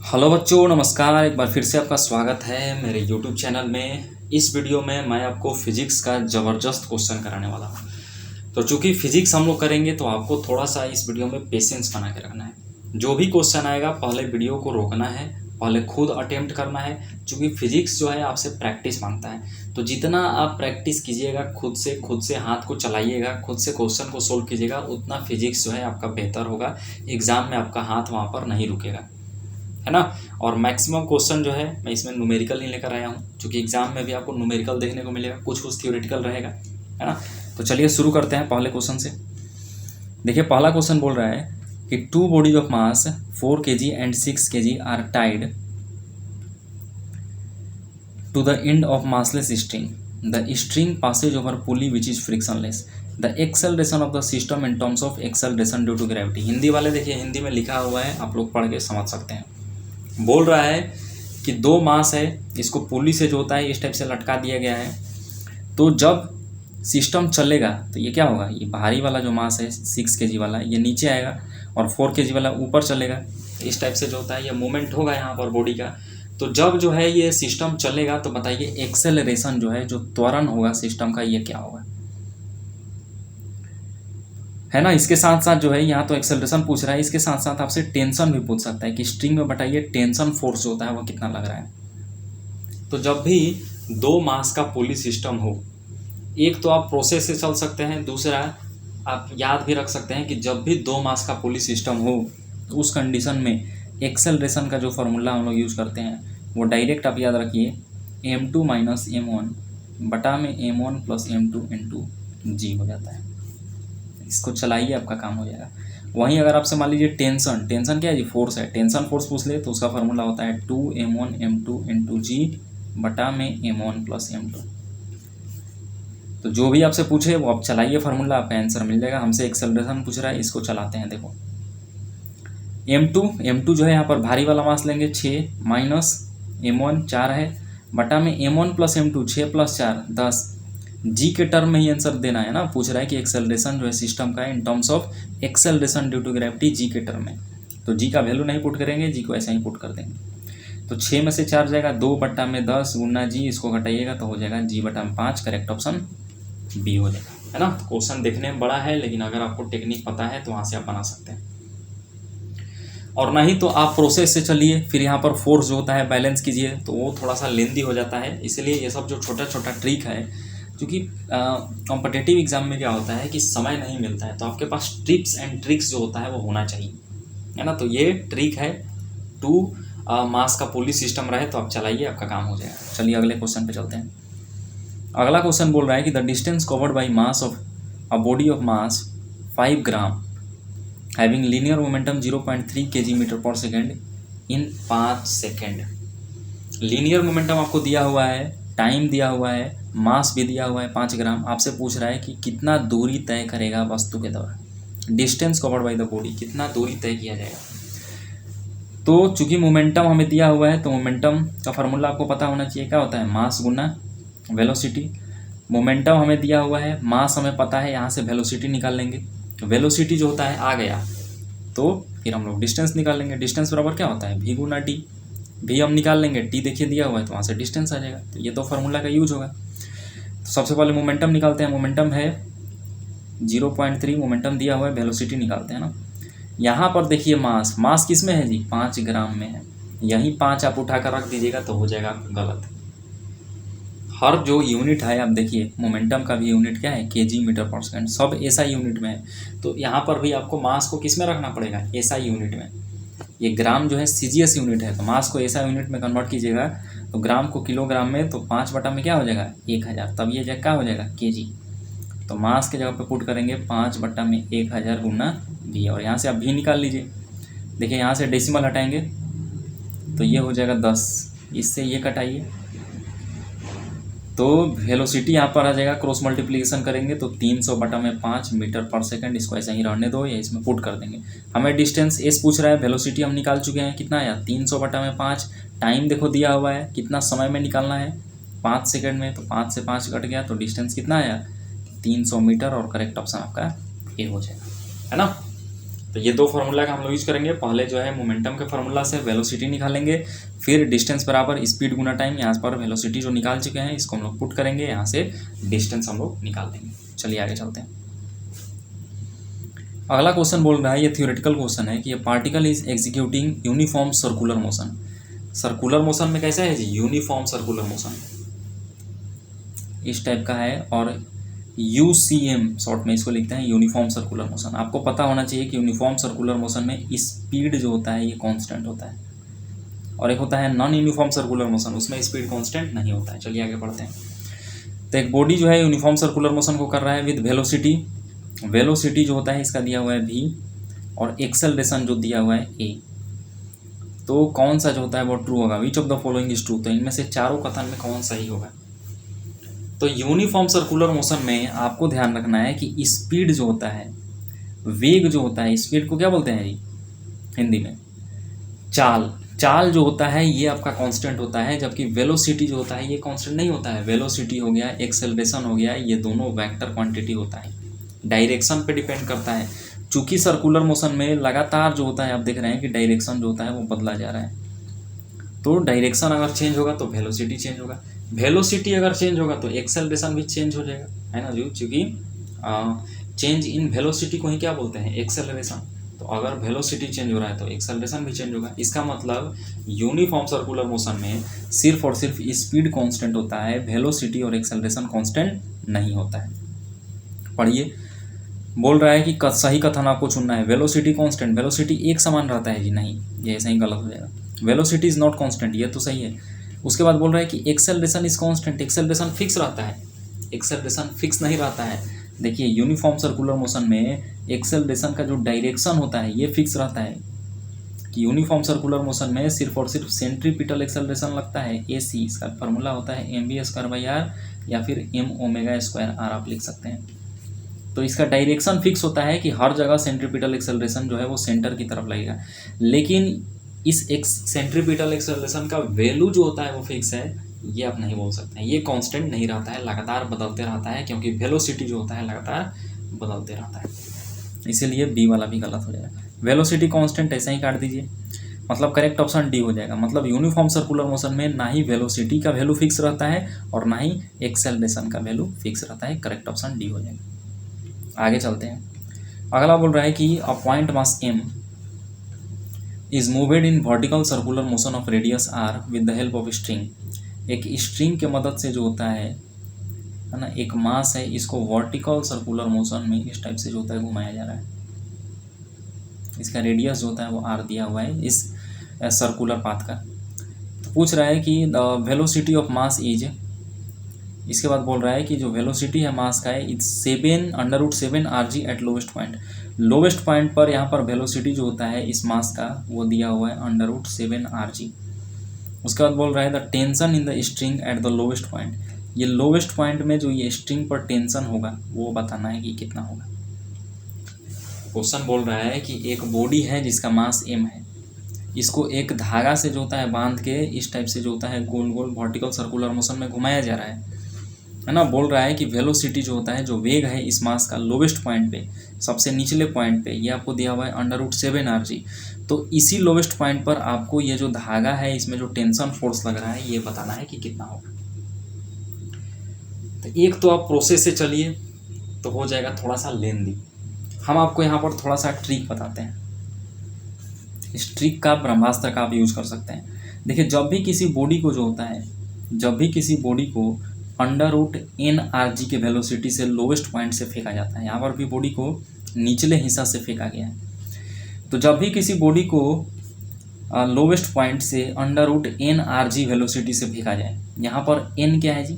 Hello बच्चों, नमस्कार। एक बार फिर से आपका स्वागत है मेरे यूट्यूब चैनल में। इस वीडियो में मैं आपको फिजिक्स का ज़बरदस्त क्वेश्चन कराने वाला हूँ। तो चूंकि फिजिक्स हम लोग करेंगे तो आपको थोड़ा सा इस वीडियो में पेशेंस बना के रखना है। जो भी क्वेश्चन आएगा पहले वीडियो को रोकना है, पहले खुद अटेम्प्ट करना है। चूँकि फिजिक्स जो है आपसे प्रैक्टिस मांगता है, तो जितना आप प्रैक्टिस कीजिएगा, खुद से हाथ को चलाइएगा, खुद से क्वेश्चन को सोल्व कीजिएगा, उतना फिजिक्स जो है आपका बेहतर होगा। एग्ज़ाम में आपका हाथ वहाँ पर नहीं रुकेगा, है ना। और मैक्सिमम क्वेश्चन जो है मैं इसमें न्यूमेरिकल ही लेकर आया हूँ, क्योंकि एग्जाम में भी आपको न्यूमेरिकल देखने को मिलेगा, कुछ थ्योरेटिकल रहेगा, है ना। तो चलिए शुरू करते हैं पहले क्वेश्चन से। देखिए पहला क्वेश्चन बोल रहा है कि 2 bodies of mass 4 kg and 6 kg are tied to the end of massless string. The string passes over pulley which is frictionless. The acceleration of the system in terms of acceleration due to gravity. Hindi वाले देखिए, हिंदी में लिखा हुआ है, आप लोग पढ़ के समझ सकते हैं। बोल रहा है कि 2 मास है, इसको पुली से जो होता है इस टाइप से लटका दिया गया है। तो जब सिस्टम चलेगा तो ये क्या होगा, ये भारी वाला जो मास है 6 kg वाला, ये नीचे आएगा और 4 kg वाला ऊपर चलेगा। इस टाइप से जो होता है ये मूवमेंट होगा यहाँ पर बॉडी का। तो जब जो है ये सिस्टम चलेगा तो बताइए एक्सेलरेशन जो है, जो त्वरण होगा सिस्टम का, ये क्या होगा, है ना। इसके साथ साथ जो है यहाँ तो एक्सेलरेशन पूछ रहा है, इसके साथ साथ आपसे टेंशन भी पूछ सकता है कि स्ट्रिंग में बताइए टेंशन फोर्स जो होता है वो कितना लग रहा है। तो जब भी 2 मास का पुली सिस्टम हो, एक तो आप प्रोसेस से चल सकते हैं, दूसरा आप याद भी रख सकते हैं कि जब भी 2 मास का पुली सिस्टम हो तो उस कंडीशन में एक्सेलरेशन का जो फार्मूला हम लोग यूज़ करते हैं वो डायरेक्ट आप याद रखिए, m2 माइनस m1 बटा में m1 प्लस m2 इंटू जी हो जाता है। इसको चलाइए, आपका काम हो जाएगा। वहीं अगर आपसे मान लीजिए टेंशन, टेंशन क्या है जी, फोर्स है, टेंशन फोर्स पूछ ले तो उसका फार्मूला होता है 2m1 m2 इंटू जी बटा में m1 प्लस m2। तो जो भी आपसे पूछे वो आप चलाइए फार्मूला, आपका आंसर मिल जाएगा। हमसे एक्सेलरेशन पूछ रहा है, इसको चलाते हैं। देखो m2 जो है यहाँ पर भारी वाला मास लेंगे 6 माइनस m1 4 है बटा में m1 प्लस m2 6 प्लस 4 10। जी के टर्म में ही आंसर देना है ना, पूछ रहा है कि एक्सेलरेशन जो है सिस्टम का in terms of acceleration due to gravity g के टर्म में। तो जी का वैल्यू नहीं पुट करेंगे, जी को ऐसा ही पुट कर देंगे। तो 6 में से 4 जाएगा, 2 बट्टा में 10 गुना जी, इसको घटाइएगा तो हो जाएगा जी बटा में 5। करेक्ट ऑप्शन बी हो जाएगा, है ना। क्वेश्चन देखने में बड़ा है, लेकिन अगर आपको टेक्निक पता है तो वहाँ से आप बना सकते हैं। और नहीं तो आप प्रोसेस से चलिए, फिर यहाँ पर फोर्स जो होता है बैलेंस कीजिए, तो वो थोड़ा सा लेंदी हो जाता है। इसलिए ये सब जो छोटा छोटा ट्रिक है, क्योंकि कॉम्पिटिटिव एग्जाम में क्या होता है कि समय नहीं मिलता है, तो आपके पास टिप्स एंड ट्रिक्स जो होता है वो होना चाहिए, है ना। तो ये ट्रिक है, 2 मास का पुली सिस्टम रहे तो आप चलाइए, आपका काम हो जाएगा। चलिए अगले क्वेश्चन पे चलते हैं। अगला क्वेश्चन बोल रहा है कि the distance covered by mass of a body of mass 5 gram having linear momentum 0.3 kg metre per second in 5 second. Linear momentum आपको दिया हुआ है, टाइम दिया हुआ है, मास भी दिया हुआ है 5 ग्राम। आपसे पूछ रहा है कि कितना दूरी तय करेगा वस्तु के द्वारा। Distance covered by the body, कितना दूरी तय किया जाएगा। तो चूंकि मोमेंटम हमें दिया हुआ है तो मोमेंटम का फार्मूला आपको पता होना चाहिए, क्या होता है, मास गुना वेलोसिटी। मोमेंटम हमें दिया हुआ है, मास हमें पता है, यहाँ से वेलोसिटी निकाल लेंगे। वेलोसिटी जो होता है आ गया तो फिर हम लोग डिस्टेंस निकाल लेंगे। डिस्टेंस बराबर क्या होता है, v गुना टी। भी हम निकाल लेंगे, टी देखिए दिया हुआ है तो वहाँ से डिस्टेंस आ जाएगा। तो ये तो फार्मूला का यूज होगा। तो सबसे पहले मोमेंटम निकालते हैं। मोमेंटम है 0.3, मोमेंटम दिया हुआ है, वेलोसिटी निकालते हैं ना। यहाँ पर देखिए मास, मास किस में है जी, 5 ग्राम में है। यहीं 5 आप उठा कर रख दीजिएगा तो हो जाएगा गलत। हर जो यूनिट है, आप देखिए मोमेंटम का भी यूनिट क्या है, केजी मीटर पर सेकेंड, सब एसआई यूनिट में है। तो यहाँ पर भी आपको मास को किस में रखना पड़ेगा, एसआई यूनिट में। ये ग्राम जो है सीजीएस यूनिट है, तो मास को एसआई यूनिट में कन्वर्ट कीजिएगा तो ग्राम को किलोग्राम में, तो 5 बटा में क्या हो जाएगा 1000, तब ये जगह क्या हो जाएगा केजी। तो मास के जगह पे पुट करेंगे 5 बटा में 1000 गुना भी, और यहाँ से आप भी निकाल लीजिए। देखिए यहाँ से डेसिमल हटाएंगे तो ये हो जाएगा 10, इससे ये कटाइए तो वेलोसिटी यहाँ पर आ जाएगा। क्रॉस मल्टीप्लिकेशन करेंगे तो 300 बटा में 5 मीटर पर सेकंड। इसको ऐसा ही रहने दो, या इसमें पुट कर देंगे। हमें डिस्टेंस एस पूछ रहा है, वेलोसिटी हम निकाल चुके हैं, कितना आया 300 बटा में 5। टाइम देखो दिया हुआ है, कितना समय में निकालना है, 5 सेकंड में। तो 5 से 5 कट गया तो डिस्टेंस कितना आया 300 मीटर, और करेक्ट ऑप्शन आपका ए हो जाएगा, है ना। तो ये दो फार्मूला का हम लोग यूज करेंगे। पहले जो है मोमेंटम के फार्मूला से वेलोसिटी निकालेंगे, फिर डिस्टेंस बराबर स्पीड गुना टाइम, यहाँ पर वेलोसिटी जो निकाल चुके हैं इसको हम लोग पुट करेंगे, यहाँ से डिस्टेंस हम लोग निकाल देंगे। चलिए आगे चलते हैं। अगला क्वेश्चन बोल रहा है, ये थ्योरेटिकल क्वेश्चन है कि ये particle is executing uniform circular motion. Circular motion में कैसा है जी, यूनिफॉर्म सर्कुलर मोशन इस टाइप का है, और UCM शॉर्ट में इसको लिखते हैं, यूनिफॉर्म सर्कुलर मोशन। आपको पता होना चाहिए कि यूनिफॉर्म सर्कुलर मोशन में स्पीड जो होता है ये कांस्टेंट होता है, और एक होता है नॉन यूनिफॉर्म सर्कुलर मोशन, उसमें स्पीड कांस्टेंट नहीं होता है। चलिए आगे बढ़ते हैं। तो एक बॉडी जो है यूनिफॉर्म सर्कुलर मोशन को कर रहा है विद वेलोसिटी, वेलोसिटी जो होता है इसका दिया हुआ है v, और एक्सेलरेशन जो दिया हुआ है a। तो कौन सा जो होता है वो ट्रू होगा, which of the following is true. तो इनमें से चारों कथन में कौन सही होगा। तो यूनिफॉर्म सर्कुलर मोशन में आपको ध्यान रखना है कि स्पीड जो होता है, वेग जो होता है, स्पीड को क्या बोलते हैं जी हिंदी में, चाल। चाल जो होता है ये आपका कांस्टेंट होता है, जबकि वेलोसिटी जो होता है ये कांस्टेंट नहीं होता है। वेलोसिटी हो गया, एक्सेलरेशन हो गया, ये दोनों वेक्टर क्वांटिटी होता है, डायरेक्शन पे डिपेंड करता है। चूंकि सर्कुलर मोशन में लगातार जो होता है आप देख रहे हैं कि डायरेक्शन जो होता है वो बदला जा रहा है, तो डायरेक्शन अगर चेंज होगा तो वेलोसिटी चेंज होगा, वेलोसिटी अगर चेंज होगा तो एक्सेलरेशन भी चेंज हो जाएगा, है ना जी। क्योंकि चेंज इन वेलोसिटी को ही क्या बोलते हैं, एक्सेलरेशन। तो अगर वेलोसिटी चेंज हो रहा है तो एक्सेलरेशन भी चेंज होगा। इसका मतलब यूनिफॉर्म सर्कुलर मोशन में सिर्फ और सिर्फ स्पीड कांस्टेंट होता है, वेलोसिटी और एक्सेलरेशन कांस्टेंट नहीं होता है। पढ़िए, बोल रहा है कि सही कथन आपको चुनना है। वेलोसिटी कांस्टेंट, वेलोसिटी एक समान रहता है जी, नहीं, ये ऐसा ही गलत हो जाएगा। वेलोसिटी इज नॉट कांस्टेंट, ये तो सही है। उसके बाद बोल रहा है कि acceleration is constant, acceleration fix रहता है, एक्सेलरेशन फिक्स नहीं रहता है। देखिए यूनिफॉर्म सर्कुलर मोशन में एक्सेलरेशन का जो डायरेक्शन होता है ये फिक्स रहता है, कि यूनिफॉर्म सर्कुलर मोशन में सिर्फ और सिर्फ सेंट्रीपिटल एक्सेलरेशन लगता है AC, इसका फार्मूला होता है mv²/r या फिर m⍵²r आप लिख सकते हैं। तो इसका डायरेक्शन फिक्स होता है कि हर जगह सेंट्रीपिटल एक्सेलरेशन जो है वो सेंटर की तरफ लगेगा, लेकिन इस सेंट्रीपिटल एक्सेलरेशन का वैल्यू जो होता है वो फिक्स है, ये आप नहीं बोल सकते हैं। ये कांस्टेंट नहीं रहता है, लगातार बदलते रहता है, क्योंकि वेलोसिटी जो होता है लगातार बदलते रहता है। इसीलिए बी वाला भी गलत हो जाएगा। वेलोसिटी कांस्टेंट ऐसे ही काट दीजिए, मतलब करेक्ट ऑप्शन डी हो जाएगा। मतलब यूनिफॉर्म सर्कुलर मोशन में ना ही वेलोसिटी का वैल्यू फिक्स रहता है और ना ही एक्सेलरेशन का वैल्यू फिक्स रहता है, करेक्ट ऑप्शन डी हो जाएगा। आगे चलते हैं। अगला बोल रहा है कि a point mass m is moved in vertical circular motion of radius r with the help of string. एक स्ट्रिंग के मदद से जो होता है ना, एक मास है, इसको वर्टिकल सर्कुलर मोशन में इस टाइप से जो होता है घुमाया जा रहा है। इसका रेडियस जो होता है वो r दिया हुआ है इस सर्कुलर पाथ का। तो पूछ रहा है कि the velocity of mass is, इसके बाद बोल रहा है कि जो वेलोसिटी है मास का है it's 7 √7 rg at lowest point. Lowest point पर यहाँ पर वेलोसिटी जो होता है इस मास का वो दिया हुआ है √7 rg। उसके बाद बोल रहा है the tension in the string at the lowest point. ये लोवेस्ट पॉइंट में जो ये स्ट्रिंग पर टेंशन होगा वो बताना है कि कितना होगा। क्वेश्चन बोल रहा है कि एक बॉडी है जिसका मास m है, इसको एक धागा से जो होता है बांध के इस टाइप से जो होता है गोल गोल वर्टिकल सर्कुलर मोशन में घुमाया जा रहा है ना। बोल रहा है कि वेलोसिटी जो होता है, जो वेग है इस मास का लोवेस्ट पॉइंट पे, सबसे निचले पॉइंट पे, ये आपको दिया हुआ है √7 rg। तो इसी लोवेस्ट पॉइंट पर आपको ये जो धागा है इसमें जो टेंशन फोर्स लग रहा है ये बताना है कि कितना होगा। तो एक तो आप प्रोसेस से चलिए तो हो जाएगा थोड़ा सा लेंदी। हम आपको यहाँ पर थोड़ा सा ट्रिक बताते हैं। इस ट्रिक का ब्रह्मास्त्र का आप यूज कर सकते हैं। देखिए, जब भी किसी बॉडी को जो होता है, जब भी किसी बॉडी को √n rg के वेलोसिटी से लोवेस्ट पॉइंट से फेंका जाता है, यहाँ पर भी बॉडी को निचले हिस्सा से फेंका गया है। तो जब भी किसी बॉडी को लोवेस्ट पॉइंट से √n rg वेलोसिटी से फेंका जाए, यहाँ पर n क्या है जी,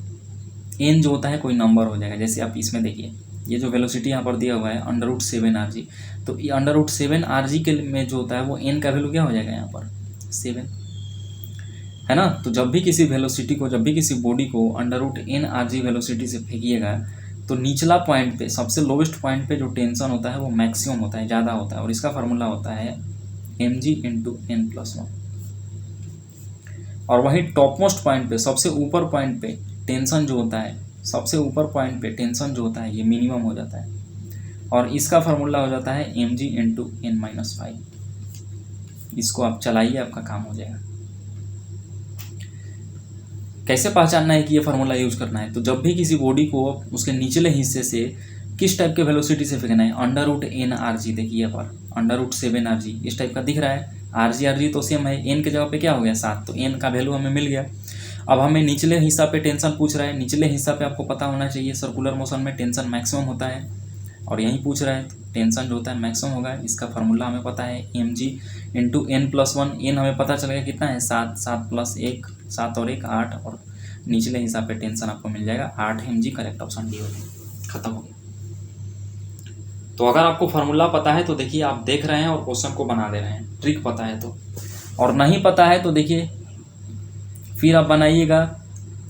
n जो होता है कोई नंबर हो जाएगा। जैसे आप इसमें देखिए, ये जो वेलोसिटी यहाँ पर दिया हुआ है √7 rg, तो ये √7 rg के में जो होता है वो n का वैल्यू क्या हो जाएगा यहाँ पर 7, है ना। तो जब भी किसी वेलोसिटी को, जब भी किसी बॉडी को √n rg वेलोसिटी से फेंकिएगा तो निचला पॉइंट पे, सबसे लोवेस्ट पॉइंट पे जो टेंशन होता है वो मैक्सिमम होता है, ज़्यादा होता है, और इसका फार्मूला होता है mg × n+1। और वहीं टॉप मोस्ट पॉइंट पे, सबसे ऊपर पॉइंट पे टेंशन जो होता है, सबसे ऊपर पॉइंट पे टेंशन जो होता है ये मिनिमम हो जाता है। और इसका फार्मूला हो जाता है mg/n-5। इसको आप चलाइए, आपका काम हो जाएगा। कैसे पहचानना है कि ये फार्मूला यूज करना है? तो जब भी किसी बॉडी को उसके निचले हिस्से से किस टाइप के वेलोसिटी से फेंकना है, √n/rg, देखिए यहाँ पर √7rg इस टाइप का दिख रहा है। rg तो सेम है, n के जगह पे क्या हो गया 7, तो n का वैल्यू हमें मिल गया। अब हमें निचले हिस्सा पे टेंशन पूछ रहा है। निचले हिस्सा पे आपको पता होना चाहिए सर्कुलर मोशन में टेंशन मैक्सिमम होता है, और यहीं पूछ रहा है तो टेंशन जो होता है मैक्सिमम होगा। इसका फार्मूला हमें पता है mg/n+1। n हमें पता चलेगा कितना है 7, 7 + 1 7 और 1 8, और निचले हिस्सा पे टेंशन आपको मिल जाएगा 8 mg। करेक्ट ऑप्शन डी हो गया, खत्म हो गया। तो अगर आपको फार्मूला पता है तो देखिए आप देख रहे हैं और क्वेश्चन को बना दे रहे हैं, ट्रिक पता है तो। और नहीं पता है तो देखिए फिर आप बनाइएगा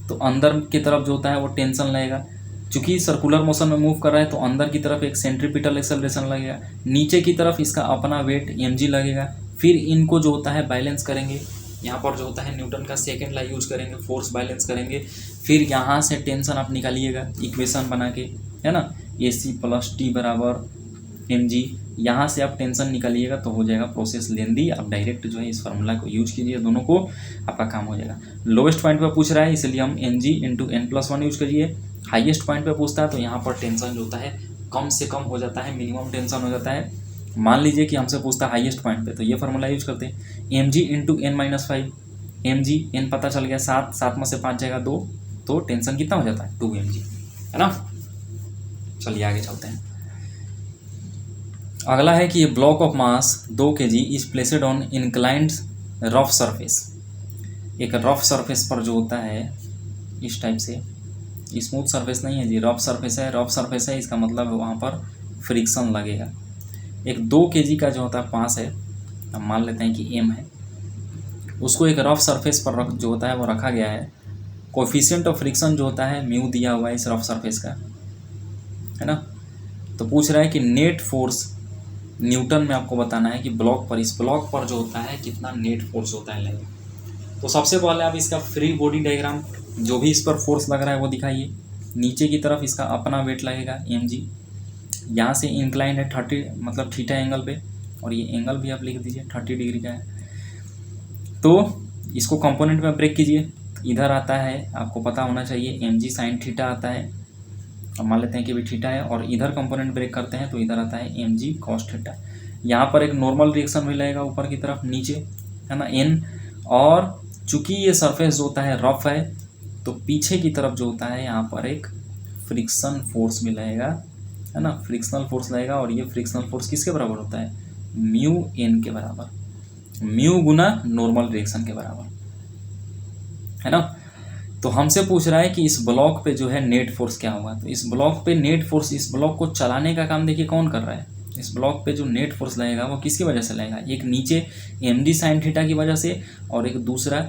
तो अंदर की तरफ जो होता है वो टेंशन लगेगा। चूंकि सर्कुलर मोशन में मूव कर रहा है तो अंदर की तरफ एक सेंट्रीपिटल एक्सेलरेशन लगेगा, नीचे की तरफ इसका अपना वेट mg लगेगा। फिर इनको जो होता है बैलेंस करेंगे, यहाँ पर जो होता है न्यूटन का सेकेंड लॉ यूज करेंगे, फोर्स बैलेंस करेंगे। फिर यहाँ से टेंशन आप निकालिएगा इक्वेशन बना के, है ना, AC + T = mg। यहाँ से आप टेंशन निकालिएगा तो हो जाएगा प्रोसेस लेंदी। आप डायरेक्ट जो है इस फार्मूला को यूज कीजिए, दोनों को, आपका काम हो जाएगा। लोवेस्ट पॉइंट पे पूछ रहा है इसलिए हम mg/n+1 यूज करिए। हाईएस्ट पॉइंट पे पूछता है तो यहाँ पर टेंशन जो होता है कम से कम हो जाता है, मिनिमम टेंशन हो जाता है। मान लीजिए कि हमसे पूछता है हाईएस्ट पॉइंट पे, तो ये फार्मूला यूज करते हैं mg/n-5। mg n पता चल गया 7, 7 में से 5 जाएगा 2, तो टेंशन कितना हो जाता है 2 mg, है ना। चलिए आगे चलते हैं। अगला है कि ये block of mass 2 kg is placid on inclined rough surface. एक रफ सरफेस पर जो होता है इस टाइप से, स्मूथ सरफेस नहीं है जी, रफ सरफेस है। रफ सरफेस है इसका मतलब वहाँ पर फ्रिक्शन लगेगा। एक 2 kg का जो होता है मास है, हम मान लेते हैं कि m है, उसको एक रफ सरफेस पर जो होता है वो रखा गया है। कोफिशिएंट ऑफ फ्रिक्शन जो होता है म्यू दिया हुआ है इस रफ सरफेस का, है ना। तो पूछ रहा है कि नेट फोर्स न्यूटन में आपको बताना है कि ब्लॉक पर, इस ब्लॉक पर जो होता है कितना नेट फोर्स होता है लगेगा। तो सबसे पहले आप इसका फ्री बॉडी डायग्राम, जो भी इस पर फोर्स लग रहा है वो दिखाइए। नीचे की तरफ इसका अपना वेट लगेगा mg, यहाँ से इंक्लाइन है 30 मतलब थीटा एंगल पे, और ये एंगल भी आप लिख दीजिए 30 डिग्री का है। तो इसको कंपोनेंट में ब्रेक कीजिए, इधर आता है आपको पता होना चाहिए mg/sin θ आता है, अब मान लेते हैं कि भी थीटा है, और इधर कंपोनेंट ब्रेक करते हैं तो इधर आता है mg cos θ। यहाँ पर एक नॉर्मल रिएक्शन भी लगेगा ऊपर की तरफ नीचे, है ना, n। और चूंकि ये सरफेस जो होता है रफ है तो पीछे की तरफ जो होता है यहाँ पर एक फ्रिक्शन फोर्स भी लगेगा, है ना, फ्रिक्शनल फोर्स लगेगा। और ये फ्रिक्शनल फोर्स किसके बराबर होता है, μn के बराबर, म्यू गुना नॉर्मल रिएक्शन के बराबर, है ना। तो हमसे पूछ रहा है कि इस ब्लॉक पे जो है नेट फोर्स क्या होगा। तो इस ब्लॉक पे नेट फोर्स, इस ब्लॉक को चलाने का काम देखिए कौन कर रहा है। इस ब्लॉक पे जो नेट फोर्स लगेगा वो किसकी वजह से लगेगा, एक नीचे mg/sin θ की वजह से, और एक दूसरा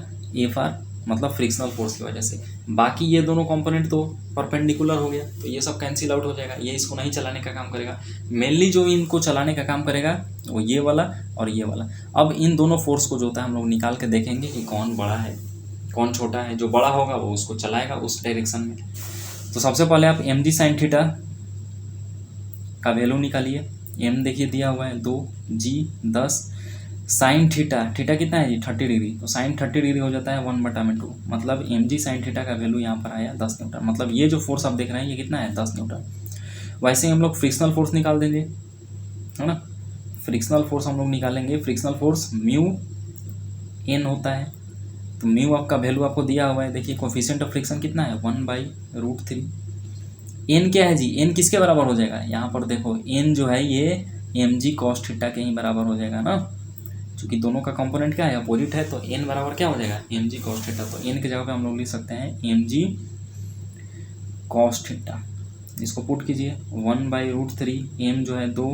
Fr मतलब फ्रिक्शनल फोर्स की वजह से। बाकी ये दोनों कंपोनेंट तो परपेंडिकुलर हो गया, तो ये सब कैंसिल आउट हो जाएगा, ये इसको नहीं चलाने का काम करेगा। मेनली जो इनको चलाने का काम करेगा वो ये वाला और ये वाला। अब इन दोनों फोर्स को जो होता है हम लोग निकाल के देखेंगे कि कौन बड़ा है कौन छोटा है। जो बड़ा होगा वो उसको चलाएगा उस डायरेक्शन में। तो सबसे पहले आप mg/sin θ का वैल्यू निकालिए। m देखिए दिया हुआ है 2, g 10, sin θ, थीटा कितना है जी 30 डिग्री, तो sin 30 डिग्री हो जाता है 1/2, मतलब mg/sin θ का वैल्यू यहाँ पर आया 10 न्यूटन। मतलब ये जो फोर्स आप देख रहे हैं ये कितना है 10 न्यूटन। वैसे ही हम लोग फ्रिक्शनल फोर्स निकाल देंगे, है ना। फ्रिक्शनल फोर्स हम लोग निकालेंगे, फ्रिक्शनल फोर्स μn होता है, तो म्यू आपका वैल्यू आपको दिया हुआ है। देखिए कोफिशिएंट ऑफ फ्रिक्शन कितना है 1/√3। n क्या है जी, n किसके बराबर हो जाएगा, यहाँ पर देखो n जो है ये mg cos θ के ही बराबर हो जाएगा ना, क्योंकि दोनों का कंपोनेंट क्या है अपोजिट है, तो n बराबर क्या हो जाएगा mg cos θ। तो n की जगह पे हम लोग लिख सकते हैं mg cos θ। इसको पुट कीजिए 1/√3, m जो है 2,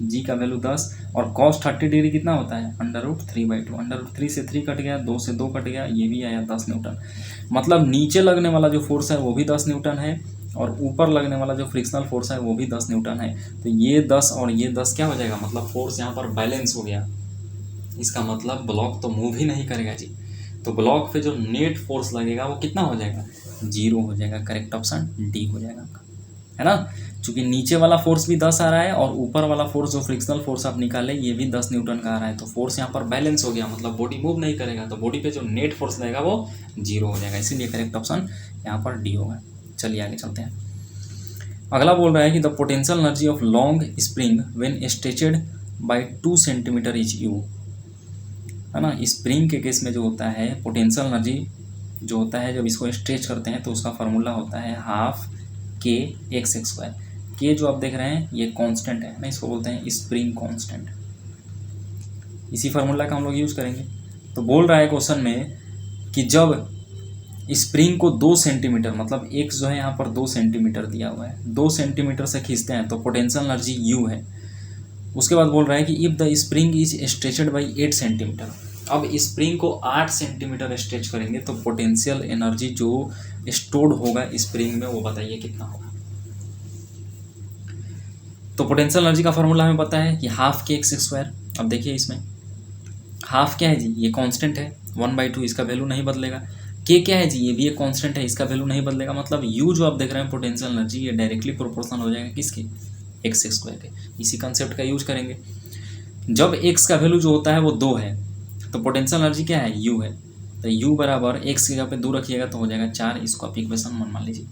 g का वैल्यू 10, और cos 30 डिग्री कितना होता है √3/2। √3 से 3 कट गया, 2 से 2 कट गया, ये भी आया 10 न्यूटन। मतलब नीचे लगने वाला जो फोर्स है वो भी 10 न्यूटन है, और ऊपर लगने वाला जो फ्रिक्शनल फोर्स है वो भी 10 न्यूटन है। तो ये 10 और ये 10 क्या हो जाएगा, मतलब फोर्स यहाँ पर बैलेंस हो गया। इसका मतलब ब्लॉक तो मूव ही नहीं करेगा जी। तो ब्लॉक पे जो नेट फोर्स लगेगा वो कितना हो जाएगा 0 हो जाएगा। करेक्ट ऑप्शन डी हो जाएगा। है ना, चूंकि नीचे वाला फोर्स भी 10 आ रहा है और ऊपर वाला फोर्स जो फ्रिक्शनल फोर्स आप निकाले ये भी 10 न्यूटन का आ रहा है, तो फोर्स यहाँ पर बैलेंस हो गया, मतलब बॉडी मूव नहीं करेगा, तो बॉडी पे जो नेट फोर्स लगेगा वो 0 हो जाएगा, इसीलिए करेक्ट ऑप्शन यहाँ पर डी होगा। चलिए आगे चलते हैं। अगला बोल रहा है कि the potential energy of long spring when stretched by 2 centimetre is U, है ना। स्प्रिंग के केस में जो होता है पोटेंशियल एनर्जी जो होता है जब इसको स्ट्रेच करते हैं तो उसका फार्मूला होता है हाफ के एक्स स्क्वायर। के जो आप देख रहे हैं ये कांस्टेंट है ना, इसको बोलते हैं स्प्रिंग कांस्टेंट। इसी फार्मूला का हम लोग यूज करेंगे। तो बोल रहा है क्वेश्चन में कि जब स्प्रिंग को 2 सेंटीमीटर, मतलब एक्स जो है यहाँ पर 2 सेंटीमीटर दिया हुआ है, 2 सेंटीमीटर से खींचते हैं तो पोटेंशियल एनर्जी यू है। उसके बाद बोल रहा है कि if the spring is stretched by 8 centimetre, अब स्प्रिंग को 8 सेंटीमीटर स्ट्रेच करेंगे तो पोटेंशियल एनर्जी जो स्टोर्ड होगा स्प्रिंग में वो बताइए कितना होगा। तो पोटेंशियल एनर्जी का फार्मूला हमें पता है कि हाफ के एक्स स्क्वायर। अब देखिए इसमें हाफ क्या है जी, ये कांस्टेंट है 1/2, इसका वैल्यू नहीं बदलेगा। के क्या है जी, ये भी एक कांस्टेंट है, इसका वैल्यू नहीं बदलेगा। मतलब यू जो आप देख रहे हैं पोटेंशियल एनर्जी ये डायरेक्टली प्रोपोर्शनल हो जाएगा किसके, एक्स स्क्वायर के। इसी कंसेप्ट का यूज करेंगे। जब एक्स का वैल्यू जो होता है वो 2 है तो पोटेंशियल एनर्जी क्या है, यू है। तो यू बराबर एक्स की जगह पे 2 रखिएगा तो हो जाएगा 4, इसको आप इक्वेशन 1 मान लीजिए।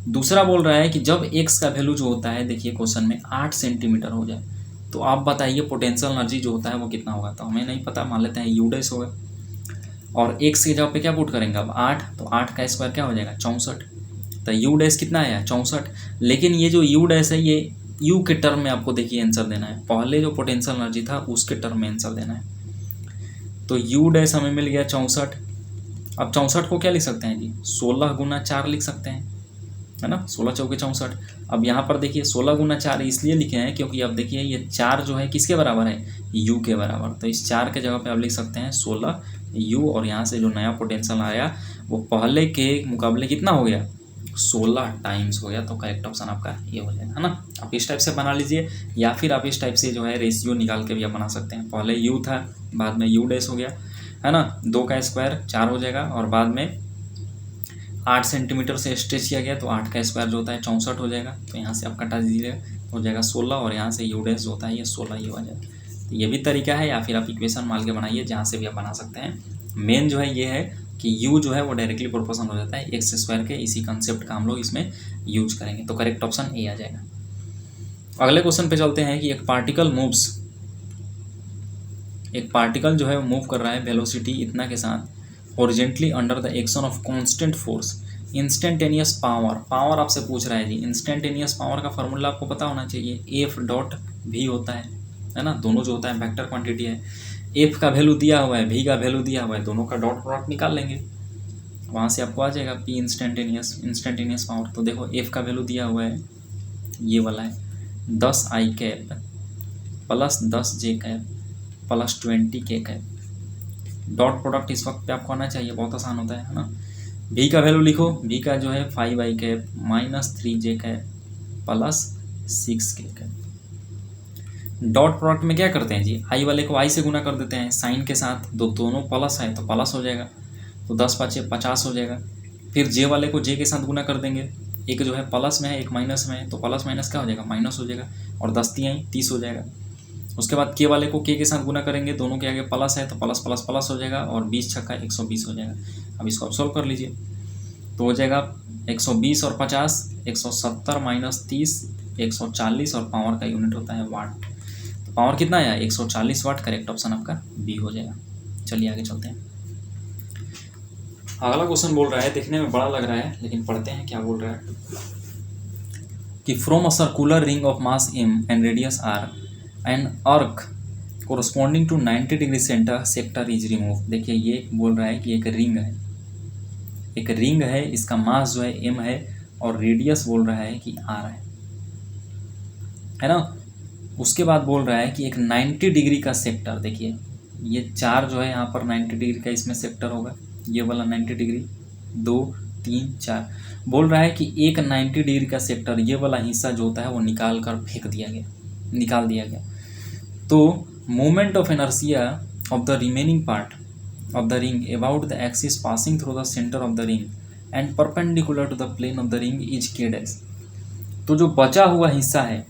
दूसरा बोल रहा है कि जब एक्स का वैल्यू जो होता है देखिए क्वेश्चन में 8 सेंटीमीटर हो जाए तो आप बताइए पोटेंशियल एनर्जी जो होता है वो कितना होगा। तो हमें नहीं पता, मान लेते हैं यू डैश होगा और एक्स की जगह पे क्या पुट करेंगे अब 8, तो 8 का स्क्वायर क्या हो जाएगा 64। तो यू डैश कितना आया 64। लेकिन ये जो यू डैश है ये यू के टर्म में आपको देखिए आंसर देना है, पहले जो पोटेंशियल एनर्जी था उसके टर्म में आंसर देना है। तो यू डैश हमें मिल गया 64। अब 64 को क्या लिख सकते हैं जी, 16 गुना 4 लिख सकते हैं, है ना, 16 चौके 64। अब यहाँ पर देखिए 16 गुना 4 इसलिए लिखे हैं क्योंकि अब देखिए ये 4 जो है किसके बराबर है, यू के बराबर। तो इस 4 के जगह पे आप लिख सकते हैं 16 यू, और यहाँ से जो नया पोटेंशियल आया वो पहले के मुकाबले कितना हो गया 16 टाइम्स हो गया। तो करेक्ट ऑप्शन आपका ये हो जाएगा, है ना। आप इस टाइप से बना लीजिए या फिर आप इस टाइप से जो है रेशियो निकाल के भी आप बना सकते हैं। पहले यू था बाद में यू डैश हो गया, है ना, 2 का स्क्वायर 4 हो जाएगा और बाद में 8 सेंटीमीटर से स्ट्रेच किया गया तो 8 का स्क्वायर जो होता है 64 हो जाएगा। तो यहाँ से आप कटा दीजिएगा हो जाएगा 16 और यहाँ से यू डैश जो होता है ये 16 ही हो जाएगा। तो ये भी तरीका है, या फिर आप इक्वेशन मान के बनाइए जहाँ से भी आप बना सकते हैं। मेन जो है ये है कि यू जो है वो डायरेक्टली प्रोपोर्शनल हो जाता है एक्स स्क्वायर के। इसी कंसेप्ट का हम लोग इसमें यूज करेंगे। तो करेक्ट ऑप्शन ए आ जाएगा। अगले क्वेश्चन पे चलते हैं कि एक पार्टिकल जो है मूव कर रहा है वेलोसिटी इतना के साथ horizontally under the action of constant force instantaneous power आपसे पूछ रहा है जी। इंस्टेंटेनियस पावर का फार्मूला आपको पता होना चाहिए, एफ डॉट भी होता है ना, दोनों जो होता है वेक्टर क्वांटिटी है। एफ का वैल्यू दिया हुआ है, भी का वैल्यू दिया हुआ है, दोनों का डॉट प्रोडक्ट निकाल लेंगे, वहाँ से आपको आ जाएगा पी इंस्टेंटेनियस पावर। तो देखो एफ का वैल्यू दिया हुआ है ये वाला है 10 आई कैप प्लस 10 जे कैप प्लस 20 के कैप। डॉट प्रोडक्ट इस वक्त पे आपको आना चाहिए, बहुत आसान होता है ना। भी का वैल्यू लिखो, भी का जो है 5 आई कैप माइनस 3 जे कैप प्लस 6 के कैप। डॉट प्रोडक्ट में क्या करते हैं जी, आई वाले को आई से गुना कर देते हैं साइन के साथ, दोनों प्लस है तो प्लस हो जाएगा, तो 10 × 5 = 50 हो जाएगा। फिर जे वाले को जे के साथ गुना कर देंगे, एक जो है प्लस में है एक माइनस में है, तो प्लस माइनस क्या हो जाएगा माइनस हो जाएगा, और 10 × 30 हो जाएगा। उसके बाद के वाले को के साथ गुना करेंगे, दोनों के आगे प्लस है तो प्लस प्लस प्लस हो जाएगा, और 20 छक्का 120 हो जाएगा। अब इसको आप सॉल्व कर लीजिए तो हो जाएगा 120 और 50 170 माइनस 30 140, और पावर का यूनिट होता है वाट। तो पावर कितना आया 140 वाट। करेक्ट ऑप्शन आपका बी हो जाएगा। चलिए आगे चलते हैं। अगला क्वेश्चन बोल रहा है, देखने में बड़ा लग रहा है लेकिन पढ़ते हैं क्या बोल रहा है कि from a circular ring of mass m and radius r an arc corresponding to 90 degree sector is remove. देखिए ये बोल रहा है कि एक रिंग है, इसका मास जो है m है और रेडियस बोल रहा है कि r है ना। उसके बाद बोल रहा है कि एक 90 डिग्री का सेक्टर, देखिए ये 4 जो है यहाँ पर 90 डिग्री का इसमें सेक्टर होगा, ये वाला 90 डिग्री 2 3 4। बोल रहा है कि एक 90 डिग्री का सेक्टर ये वाला हिस्सा जो होता है वो निकाल दिया गया। तो moment of inertia of the remaining part of the ring about the axis passing through the centre of the ring and perpendicular to the plane of the ring is K dash. तो जो बचा हुआ हिस्सा है,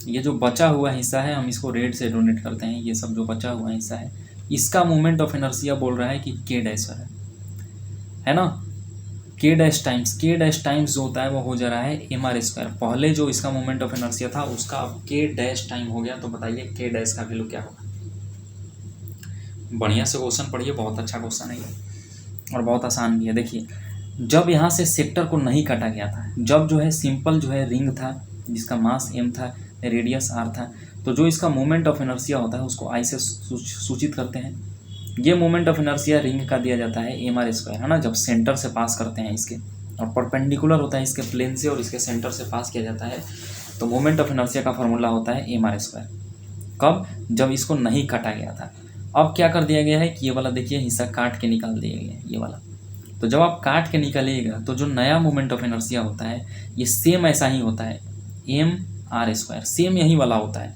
ये जो बचा हुआ हिस्सा है हम इसको रेड से डोनेट करते हैं, ये सब जो बचा हुआ हिस्सा है इसका मोमेंट ऑफ इनर्शिया बोल रहा है कि के डैश है ना। के डैश टाइम्स जो होता है वो हो जा रहा है एम आर स्क्वायर। पहले जो इसका मोमेंट ऑफ इनर्शिया था उसका अब के डैश टाइम हो गया, तो बताइए के डैश का वैल्यू क्या होगा। बढ़िया से क्वेश्चन पढ़िए, बहुत अच्छा क्वेश्चन है ये और बहुत आसान भी है। देखिए जब यहाँ से सेक्टर को नहीं काटा गया था, जब जो है सिंपल जो है रिंग था जिसका मास m था, रेडियस r था, तो जो इसका मोमेंट ऑफ इनर्शिया होता है उसको I से सूचित करते हैं। ये मोमेंट ऑफ इनर्शिया रिंग का दिया जाता है एम आर स्क्वायर, है ना, जब सेंटर से पास करते हैं इसके, और परपेंडिकुलर होता है इसके प्लेन से और इसके सेंटर से पास किया जाता है, तो मोमेंट ऑफ इनर्शिया का फॉर्मूला होता है एम आर स्क्वायर। कब? जब इसको नहीं काटा गया था। अब क्या कर दिया गया है कि ये वाला देखिए हिस्सा काट के निकाल दिया गया है, ये वाला। तो जब आप काट के निकालिएगा तो जो नया मोमेंट ऑफ इनर्शिया होता है ये सेम ऐसा ही होता है, एम आर स्क्वायर, सेम यही वाला होता है।